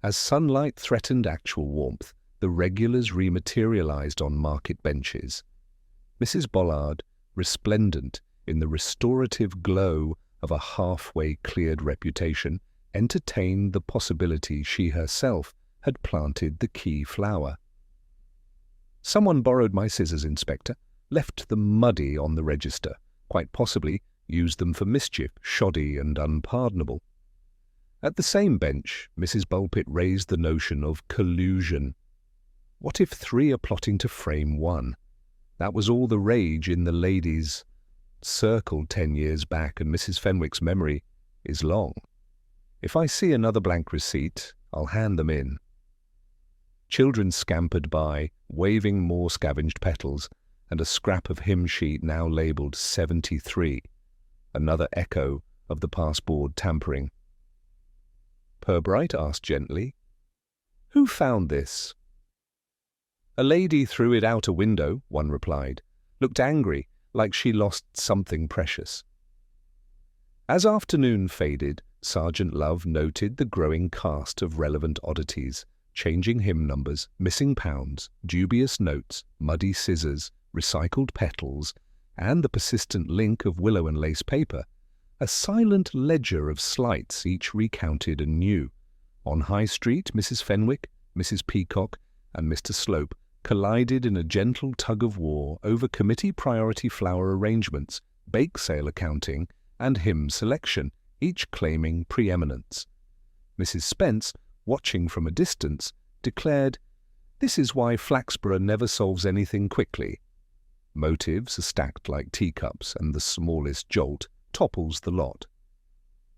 As sunlight threatened actual warmth, the regulars rematerialized on market benches. Mrs. Bollard, resplendent in the restorative glow of a halfway cleared reputation, entertained the possibility she herself had planted the key flower. "Someone borrowed my scissors, Inspector, left them muddy on the register, quite possibly used them for mischief, shoddy and unpardonable." At the same bench, Mrs. Bulpit raised the notion of collusion. What if three are plotting to frame one? That was all the rage in the ladies' circle 10 years back, and Mrs. Fenwick's memory is long. "If I see another blank receipt, I'll hand them in." Children scampered by, waving more scavenged petals, and a scrap of hymn sheet now labelled 73, another echo of the pasteboard tampering. Purbright asked gently, "Who found this?" "A lady threw it out a window," one replied. "Looked angry, like she lost something precious." As afternoon faded, Sergeant Love noted the growing cast of relevant oddities: changing hymn numbers, missing pounds, dubious notes, muddy scissors, recycled petals, and the persistent link of willow and lace paper, a silent ledger of slights each recounted anew. On High Street, Mrs. Fenwick, Mrs. Peacock, and Mr. Slope collided in a gentle tug-of-war over committee priority flower arrangements, bake sale accounting, and hymn selection, each claiming preeminence. Mrs. Spence, watching from a distance, declared, "This is why Flaxborough never solves anything quickly. Motives are stacked like teacups, and the smallest jolt topples the lot."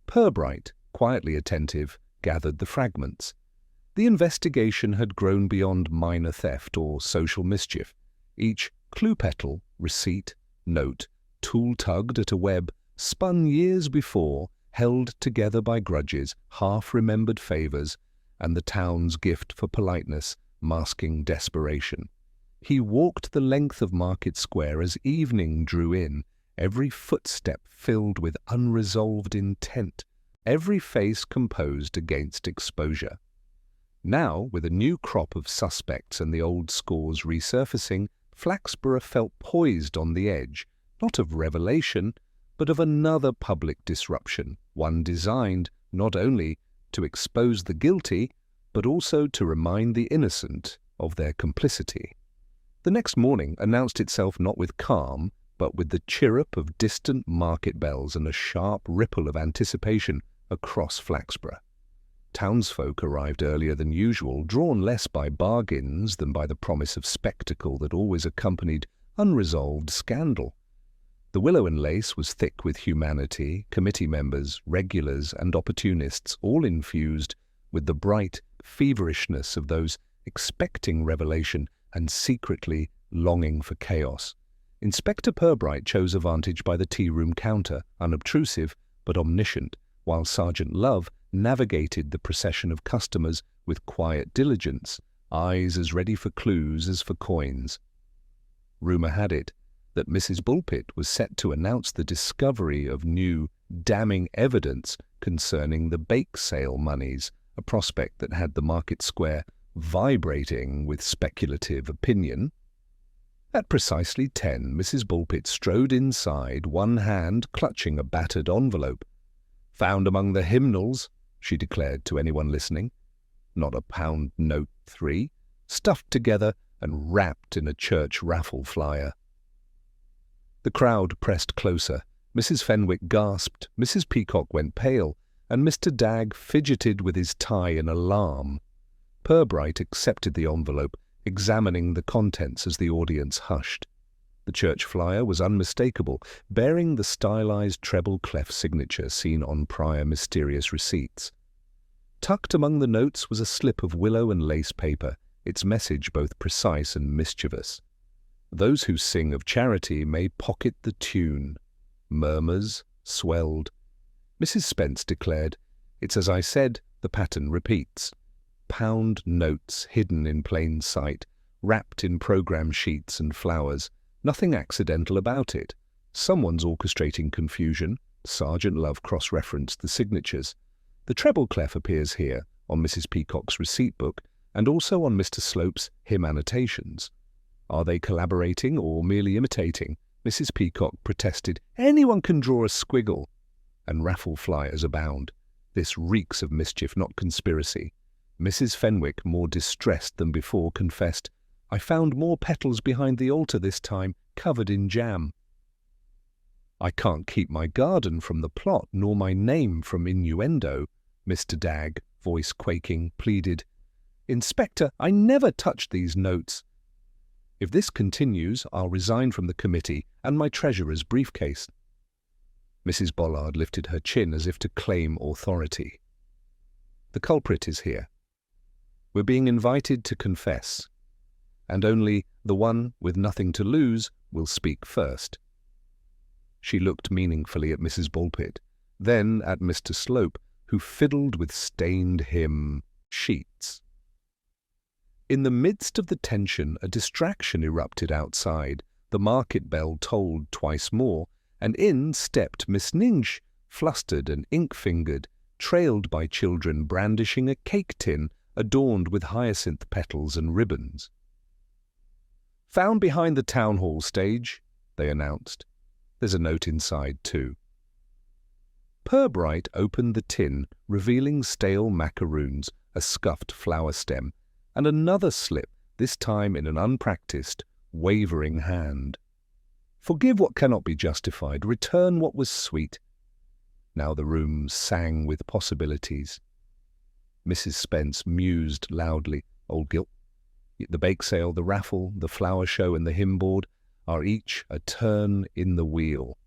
Purbright, quietly attentive, gathered the fragments. The investigation had grown beyond minor theft or social mischief. Each clue petal, receipt, note, tool tugged at a web spun years before, held together by grudges, half-remembered favours, and the town's gift for politeness masking desperation. He walked the length of Market Square as evening drew in, every footstep filled with unresolved intent, every face composed against exposure. Now, with a new crop of suspects and the old scores resurfacing, Flaxborough felt poised on the edge, not of revelation, but of another public disruption, one designed not only to expose the guilty, but also to remind the innocent of their complicity. The next morning announced itself not with calm, but with the chirrup of distant market bells and a sharp ripple of anticipation across Flaxborough. Townsfolk arrived earlier than usual, drawn less by bargains than by the promise of spectacle that always accompanied unresolved scandal. The Willow and Lace was thick with humanity, committee members, regulars, and opportunists, all infused with the bright feverishness of those expecting revelation and secretly longing for chaos. Inspector Purbright chose a vantage by the tea-room counter, unobtrusive but omniscient, while Sergeant Love navigated the procession of customers with quiet diligence, eyes as ready for clues as for coins. Rumour had it that Mrs. Bulpit was set to announce the discovery of new, damning evidence concerning the bake sale moneys, a prospect that had the market square vibrating with speculative opinion. At precisely 10, Mrs. Bulpit strode inside, one hand clutching a battered envelope. "Found among the hymnals," she declared to anyone listening. "Not a pound note 3, stuffed together and wrapped in a church raffle flyer." The crowd pressed closer. Mrs. Fenwick gasped, Mrs. Peacock went pale, and Mr. Dagg fidgeted with his tie in alarm. Purbright accepted the envelope, examining the contents as the audience hushed. The church flyer was unmistakable, bearing the stylized treble clef signature seen on prior mysterious receipts. Tucked among the notes was a slip of willow and lace paper, its message both precise and mischievous. "Those who sing of charity may pocket the tune." Murmurs swelled. Mrs. Spence declared, "It's as I said, the pattern repeats. Pound notes hidden in plain sight, wrapped in program sheets and flowers. Nothing accidental about it. Someone's orchestrating confusion." Sergeant Love cross-referenced the signatures. "The treble clef appears here, on Mrs. Peacock's receipt book, and also on Mr. Slope's hymn annotations. Are they collaborating or merely imitating?" Mrs. Peacock protested, "Anyone can draw a squiggle." And raffle flyers abound. This reeks of mischief, not conspiracy. Mrs. Fenwick, more distressed than before, confessed, "I found more petals behind the altar this time, covered in jam." "I can't keep my garden from the plot, nor my name from innuendo," Mr. Dagg, voice quaking, pleaded. "Inspector, I never touched these notes." "If this continues, I'll resign from the committee and my treasurer's briefcase." Mrs. Bollard lifted her chin as if to claim authority. "The culprit is here. We're being invited to confess, and only the one with nothing to lose will speak first." She looked meaningfully at Mrs. Bulpit, then at Mr. Slope, who fiddled with stained hymn sheets. In the midst of the tension, a distraction erupted outside. The market bell tolled twice more, and in stepped Miss Ninge, flustered and ink-fingered, trailed by children brandishing a cake tin adorned with hyacinth petals and ribbons. "Found behind the town hall stage," they announced. "There's a note inside, too." Purbright opened the tin, revealing stale macaroons, a scuffed flower stem, and another slip, this time in an unpracticed, wavering hand. "Forgive what cannot be justified, return what was sweet." Now the room sang with possibilities. Mrs. Spence mused loudly. Old Gilt, the bake sale, the raffle, the flower show, and the hymn board are each a turn in the wheel.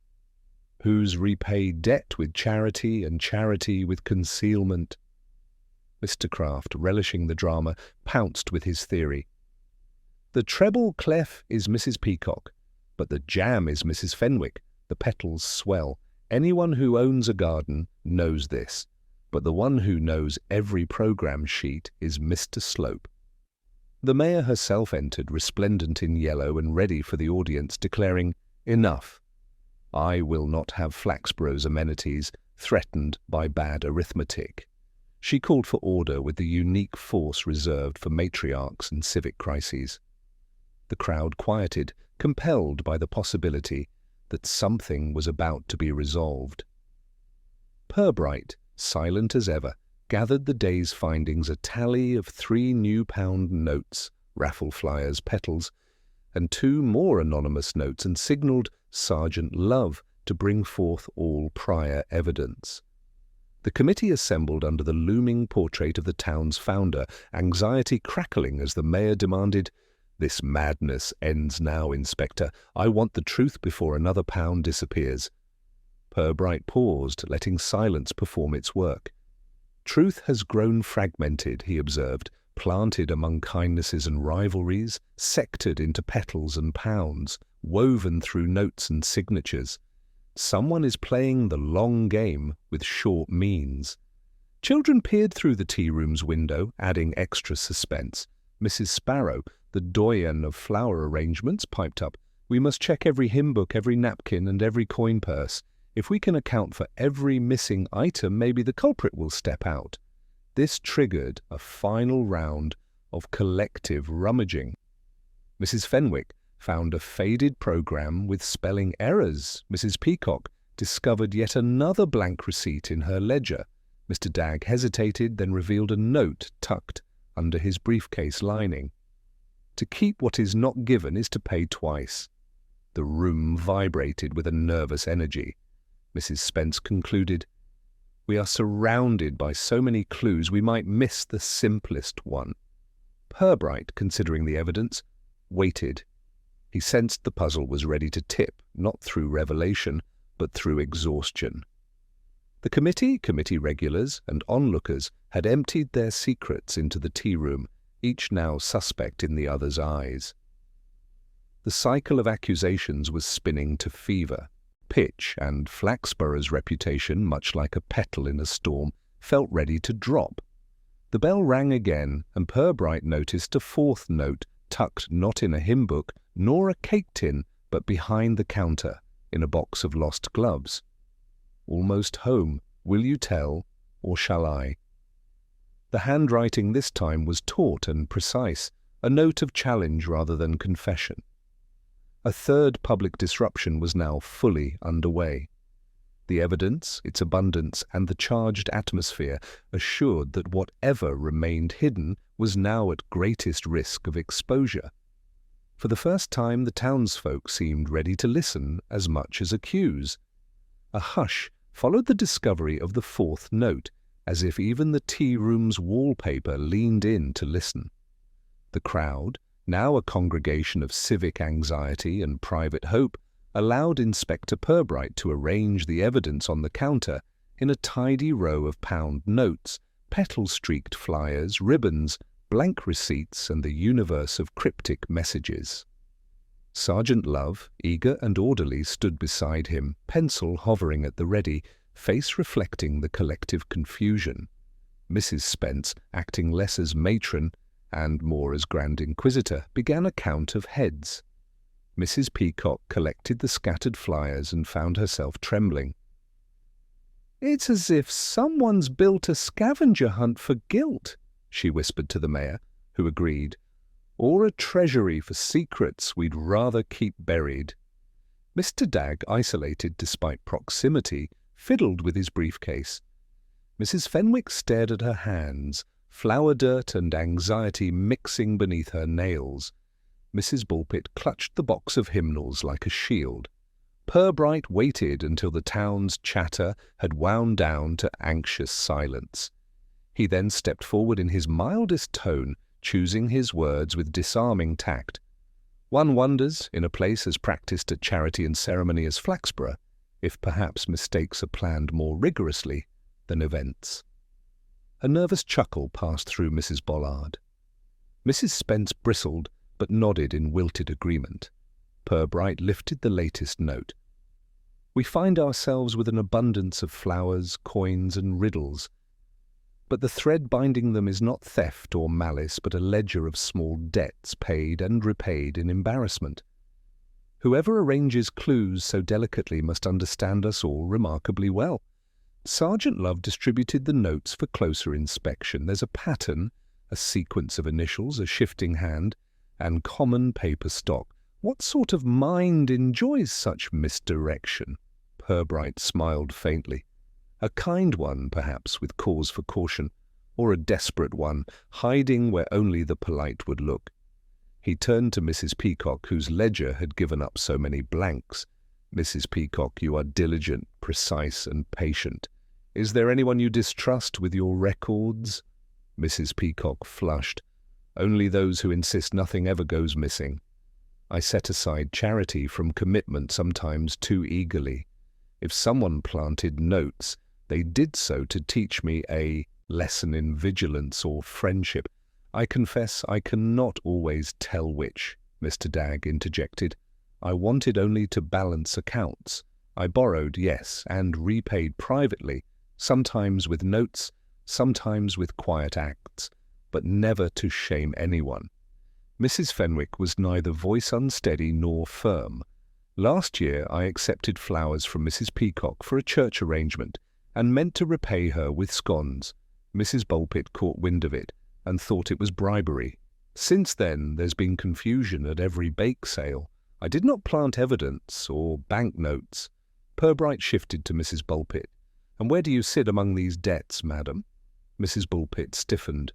Who's repaid debt with charity and charity with concealment? Mr. Kraft, relishing the drama, pounced with his theory. "The treble clef is Mrs. Peacock, but the jam is Mrs. Fenwick. The petals swell. Anyone who owns a garden knows this, but the one who knows every program sheet is Mr. Slope." The mayor herself entered, resplendent in yellow and ready for the audience, declaring, "Enough. I will not have Flaxborough's amenities threatened by bad arithmetic." She called for order with the unique force reserved for matriarchs and civic crises. The crowd quieted, compelled by the possibility that something was about to be resolved. Purbright, silent as ever, gathered the day's findings, a tally of 3 new pound notes, raffle flyers, petals, and 2 more anonymous notes, and signalled Sergeant Love to bring forth all prior evidence. The committee assembled under the looming portrait of the town's founder, anxiety crackling as the mayor demanded, "This madness ends now, Inspector. I want the truth before another pound disappears." Purbright paused, letting silence perform its work. "Truth has grown fragmented," he observed, planted among kindnesses and rivalries, sectored into petals and pounds, woven through notes and signatures. Someone is playing the long game with short means. Children peered through the tea-room's window, adding extra suspense. Mrs. Sparrow, the doyen of flower arrangements, piped up, "We must check every hymn book, every napkin, and every coin purse. If we can account for every missing item, maybe the culprit will step out." This triggered a final round of collective rummaging. Mrs. Fenwick found a faded programme with spelling errors. Mrs. Peacock discovered yet another blank receipt in her ledger. Mr. Dagg hesitated, then revealed a note tucked under his briefcase lining. To keep what is not given is to pay twice. The room vibrated with a nervous energy. Mrs. Spence concluded, "We are surrounded by so many clues we might miss the simplest one." Purbright, considering the evidence, waited. He sensed the puzzle was ready to tip, not through revelation, but through exhaustion. The committee regulars, and onlookers had emptied their secrets into the tea-room, each now suspect in the other's eyes. The cycle of accusations was spinning to fever. Pitch, and Flaxborough's reputation, much like a petal in a storm, felt ready to drop. The bell rang again, and Purbright noticed a 4th note tucked not in a hymn book, nor a cake tin, but behind the counter, in a box of lost gloves. "Almost home. Will you tell, or shall I?" The handwriting this time was taut and precise, a note of challenge rather than confession. A 3rd public disruption was now fully underway. The evidence, its abundance, and the charged atmosphere assured that whatever remained hidden was now at greatest risk of exposure. For the first time, the townsfolk seemed ready to listen as much as accuse. A hush followed the discovery of the 4th note, as if even the tea-room's wallpaper leaned in to listen. The crowd, now a congregation of civic anxiety and private hope, allowed Inspector Purbright to arrange the evidence on the counter in a tidy row of pound notes, petal-streaked flyers, ribbons, blank receipts, and the universe of cryptic messages. Sergeant Love, eager and orderly, stood beside him, pencil hovering at the ready, face reflecting the collective confusion. Mrs. Spence, acting less as matron and more as Grand Inquisitor, began a count of heads. Mrs. Peacock collected the scattered flyers and found herself trembling. "It's as if someone's built a scavenger hunt for guilt," she whispered to the mayor, who agreed, "or a treasury for secrets we'd rather keep buried." Mr. Dagg, isolated despite proximity, fiddled with his briefcase. Mrs. Fenwick stared at her hands, flour dirt and anxiety mixing beneath her nails. Mrs. Bulpit clutched the box of hymnals like a shield. Purbright waited until the town's chatter had wound down to anxious silence. He then stepped forward in his mildest tone, choosing his words with disarming tact. One wonders, in a place as practiced at charity and ceremony as Flaxborough, if perhaps mistakes are planned more rigorously than events. A nervous chuckle passed through Mrs. Bollard. Mrs. Spence bristled, but nodded in wilted agreement. Purbright lifted the latest note. "We find ourselves with an abundance of flowers, coins, and riddles, but the thread binding them is not theft or malice, but a ledger of small debts paid and repaid in embarrassment. Whoever arranges clues so delicately must understand us all remarkably well. Sergeant Love distributed the notes for closer inspection. There's a pattern, a sequence of initials, a shifting hand, and common paper stock. What sort of mind enjoys such misdirection? Purbright smiled faintly. A kind one, perhaps, with cause for caution, or a desperate one, hiding where only the polite would look. He turned to Mrs. Peacock, whose ledger had given up so many blanks. Mrs. Peacock, you are diligent, precise, and patient. Is there anyone you distrust with your records? Mrs. Peacock flushed. Only those who insist nothing ever goes missing. I set aside charity from commitment sometimes too eagerly. If someone planted notes, they did so to teach me a lesson in vigilance or friendship. I confess I cannot always tell which, Mr. Dagg interjected. I wanted only to balance accounts. I borrowed, yes, and repaid privately, sometimes with notes, sometimes with quiet acts, but never to shame anyone. Mrs. Fenwick was neither voice unsteady nor firm. Last year I accepted flowers from Mrs. Peacock for a church arrangement, and meant to repay her with scones. Mrs. Bulpit caught wind of it, and thought it was bribery. Since then there's been confusion at every bake sale. I did not plant evidence or banknotes. Purbright shifted to Mrs. Bulpit. And where do you sit among these debts, madam? Mrs. Bulpit stiffened.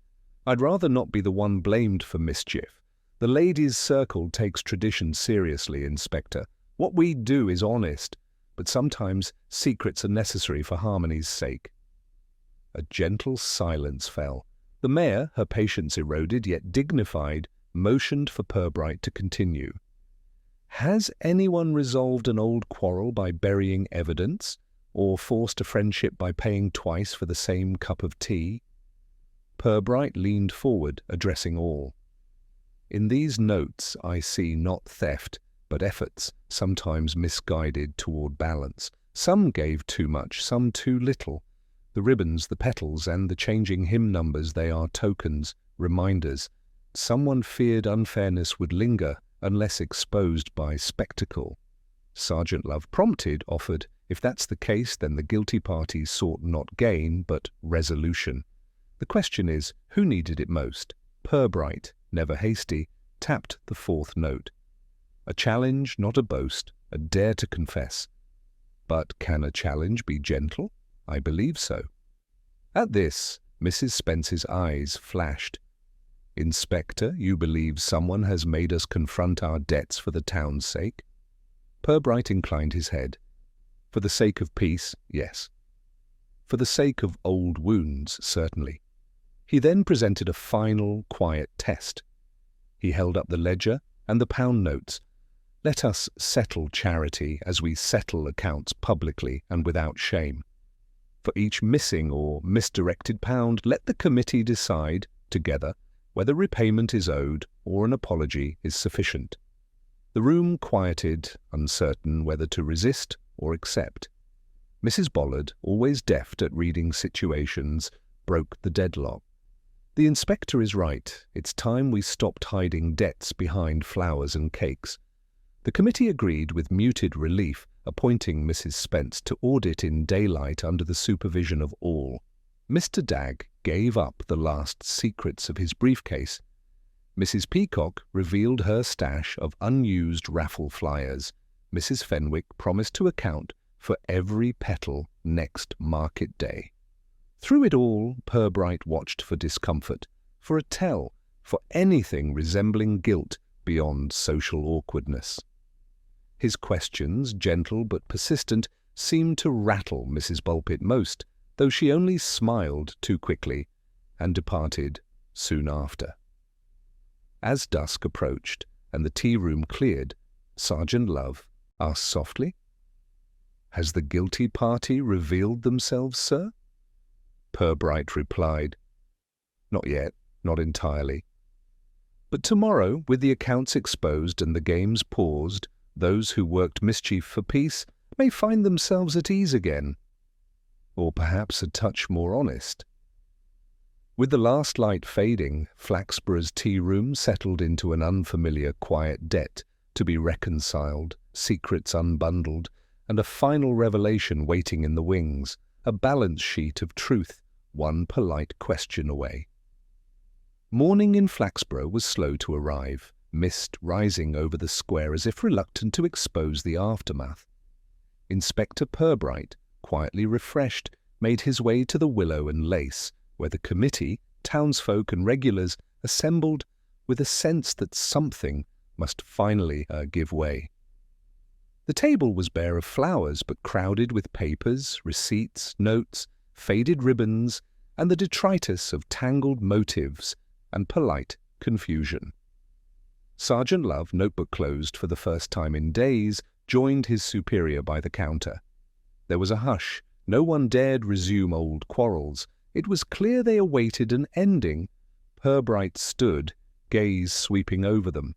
I'd rather not be the one blamed for mischief. The ladies' circle takes tradition seriously, Inspector. What we do is honest, but sometimes secrets are necessary for harmony's sake. A gentle silence fell. The mayor, her patience eroded yet dignified, motioned for Purbright to continue. Has anyone resolved an old quarrel by burying evidence, or forced a friendship by paying twice for the same cup of tea? Purbright leaned forward, addressing all. In these notes I see not theft, but efforts, sometimes misguided toward balance. Some gave too much, some too little. The ribbons, the petals, and the changing hymn numbers, they are tokens, reminders. Someone feared unfairness would linger, unless exposed by spectacle. Sergeant Love, prompted, offered, if that's the case, then the guilty parties sought not gain, but resolution. The question is, who needed it most? Purbright, never hasty, tapped the fourth note. A challenge, not a boast, a dare to confess. But can a challenge be gentle? I believe so. At this, Mrs. Spence's eyes flashed. Inspector, you believe someone has made us confront our debts for the town's sake? Purbright inclined his head. For the sake of peace, yes. For the sake of old wounds, certainly. He then presented a final, quiet test. He held up the ledger and the pound notes. Let us settle charity as we settle accounts publicly and without shame. For each missing or misdirected pound, let the committee decide, together, whether repayment is owed or an apology is sufficient. The room quieted, uncertain whether to resist or accept. Mrs. Bollard, always deft at reading situations, broke the deadlock. The inspector is right. It's time we stopped hiding debts behind flowers and cakes. The committee agreed with muted relief, appointing Mrs. Spence to audit in daylight under the supervision of all. Mr. Dagg gave up the last secrets of his briefcase. Mrs. Peacock revealed her stash of unused raffle flyers. Mrs. Fenwick promised to account for every petal next market day. Through it all, Purbright watched for discomfort, for a tell, for anything resembling guilt beyond social awkwardness. His questions, gentle but persistent, seemed to rattle Mrs. Bulpit most, though she only smiled too quickly and departed soon after. As dusk approached and the tea-room cleared, Sergeant Love asked softly, "Has the guilty party revealed themselves, sir?" Purbright replied, "Not yet, not entirely. But tomorrow, with the accounts exposed and the games paused, those who worked mischief for peace may find themselves at ease again, or perhaps a touch more honest." With the last light fading, Flaxborough's tea-room settled into an unfamiliar quiet debt to be reconciled, secrets unbundled, and a final revelation waiting in the wings. a balance sheet of truth, one polite question away. Morning in Flaxborough was slow to arrive, mist rising over the square as if reluctant to expose the aftermath. Inspector Purbright, quietly refreshed, made his way to the Willow and Lace, where the committee, townsfolk and regulars assembled with a sense that something must finally give way. The table was bare of flowers, but crowded with papers, receipts, notes, faded ribbons, and the detritus of tangled motives and polite confusion. Sergeant Love, notebook closed for the first time in days, joined his superior by the counter. There was a hush. No one dared resume old quarrels. It was clear they awaited an ending. Purbright stood, gaze sweeping over them.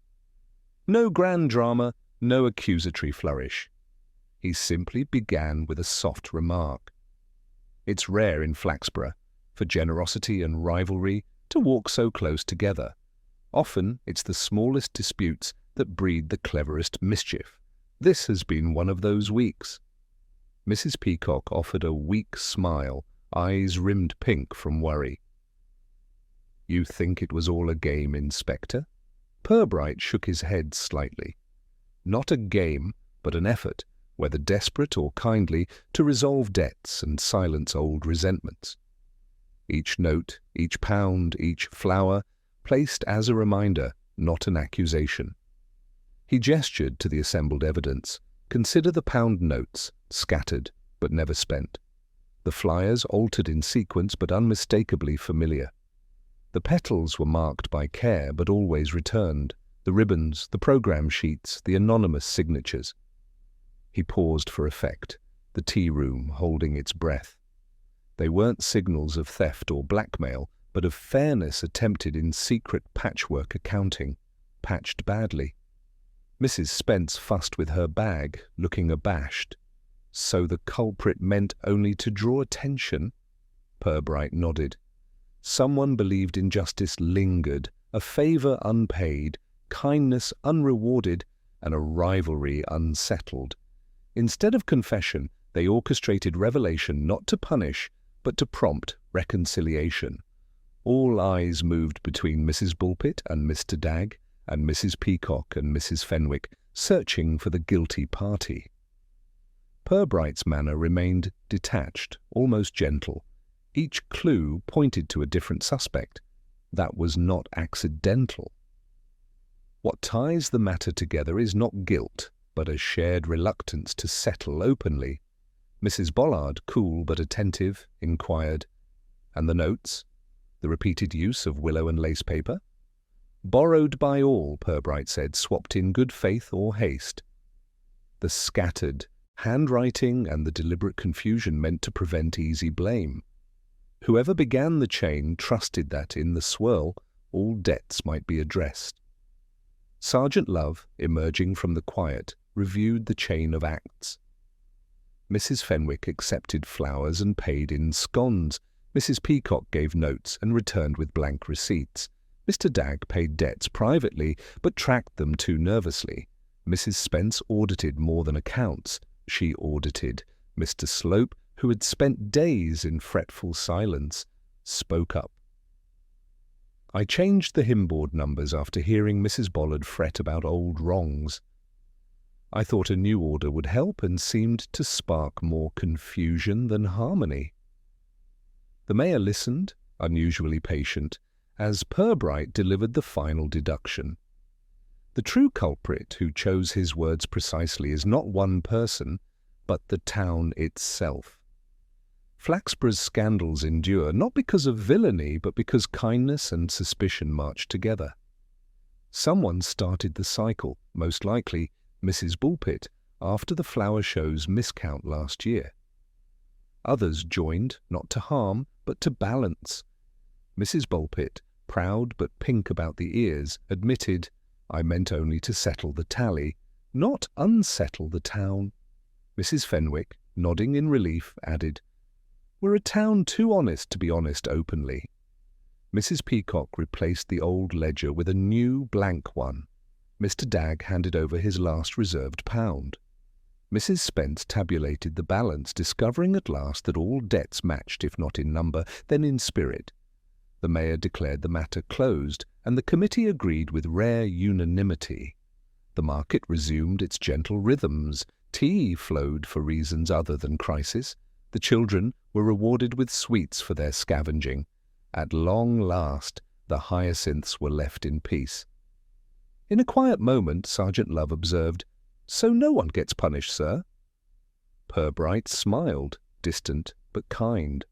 No grand drama, no accusatory flourish. He simply began with a soft remark. It's rare in Flaxborough for generosity and rivalry to walk so close together. Often it's the smallest disputes that breed the cleverest mischief. This has been one of those weeks. Mrs. Peacock offered a weak smile, eyes rimmed pink from worry. You think it was all a game, Inspector? Purbright shook his head slightly. Not a game, but an effort, whether desperate or kindly, to resolve debts and silence old resentments. Each note, each pound, each flower, placed as a reminder, not an accusation. He gestured to the assembled evidence. Consider the pound notes, scattered but never spent. The flyers altered in sequence but unmistakably familiar. The petals were marked by care but always returned. The ribbons, the program sheets, the anonymous signatures. He paused for effect, the tea room holding its breath. They weren't signals of theft or blackmail, but of fairness attempted in secret patchwork accounting, patched badly. Mrs. Spence fussed with her bag, looking abashed. So the culprit meant only to draw attention? Purbright nodded. Someone believed injustice lingered, a favour unpaid, kindness unrewarded, and a rivalry unsettled. Instead of confession, they orchestrated revelation not to punish, but to prompt reconciliation. All eyes moved between Mrs. Bulpit and Mr. Dagg, and Mrs. Peacock and Mrs. Fenwick, searching for the guilty party. Purbright's manner remained detached, almost gentle. Each clue pointed to a different suspect. That was not accidental. What ties the matter together is not guilt, but a shared reluctance to settle openly. Mrs. Bollard, cool but attentive, inquired, "And the notes? The repeated use of willow and lace paper?" "Borrowed by all," Purbright said, "swapped in good faith or haste." The scattered handwriting and the deliberate confusion meant to prevent easy blame. Whoever began the chain trusted that in the swirl all debts might be addressed. Sergeant Love, emerging from the quiet, reviewed the chain of acts. Mrs. Fenwick accepted flowers and paid in scones. Mrs. Peacock gave notes and returned with blank receipts. Mr. Dagg paid debts privately, but tracked them too nervously. Mrs. Spence audited more than accounts. She audited. Mr. Slope, who had spent days in fretful silence, spoke up. I changed the hymnboard numbers after hearing Mrs. Bollard fret about old wrongs. I thought a new order would help and seemed to spark more confusion than harmony. The mayor listened, unusually patient, as Purbright delivered the final deduction. The true culprit who chose his words precisely is not one person, but the town itself. Flaxborough's scandals endure not because of villainy, but because kindness and suspicion march together. Someone started the cycle, most likely Mrs. Bulpit, after the flower show's miscount last year. Others joined, not to harm, but to balance. Mrs. Bulpit, proud but pink about the ears, admitted, "I meant only to settle the tally, not unsettle the town." Mrs. Fenwick, nodding in relief, added, "We're a town too honest to be honest openly." Mrs. Peacock replaced the old ledger with a new blank one. Mr. Dagg handed over his last reserved pound. Mrs. Spence tabulated the balance, discovering at last that all debts matched, if not in number, then in spirit. The mayor declared the matter closed, and the committee agreed with rare unanimity. The market resumed its gentle rhythms. Tea flowed for reasons other than crisis. The children were rewarded with sweets for their scavenging. At long last, the hyacinths were left in peace. In a quiet moment, Sergeant Love observed, "So no one gets punished, sir?" Purbright smiled, distant but kind.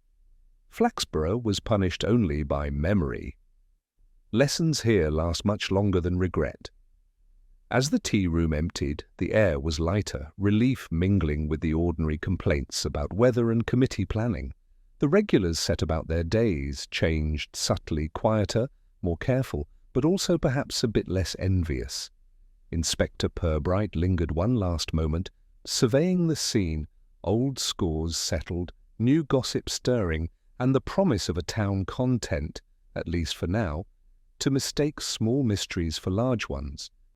Flaxborough was punished only by memory. Lessons here last much longer than regret. As the tea-room emptied, the air was lighter, relief mingling with the ordinary complaints about weather and committee planning. The regulars set about their days, changed subtly, quieter, more careful, but also perhaps a bit less envious. Inspector Purbright lingered one last moment, surveying the scene, old scores settled, new gossip stirring, and the promise of a town content, at least for now, to mistake small mysteries for large ones.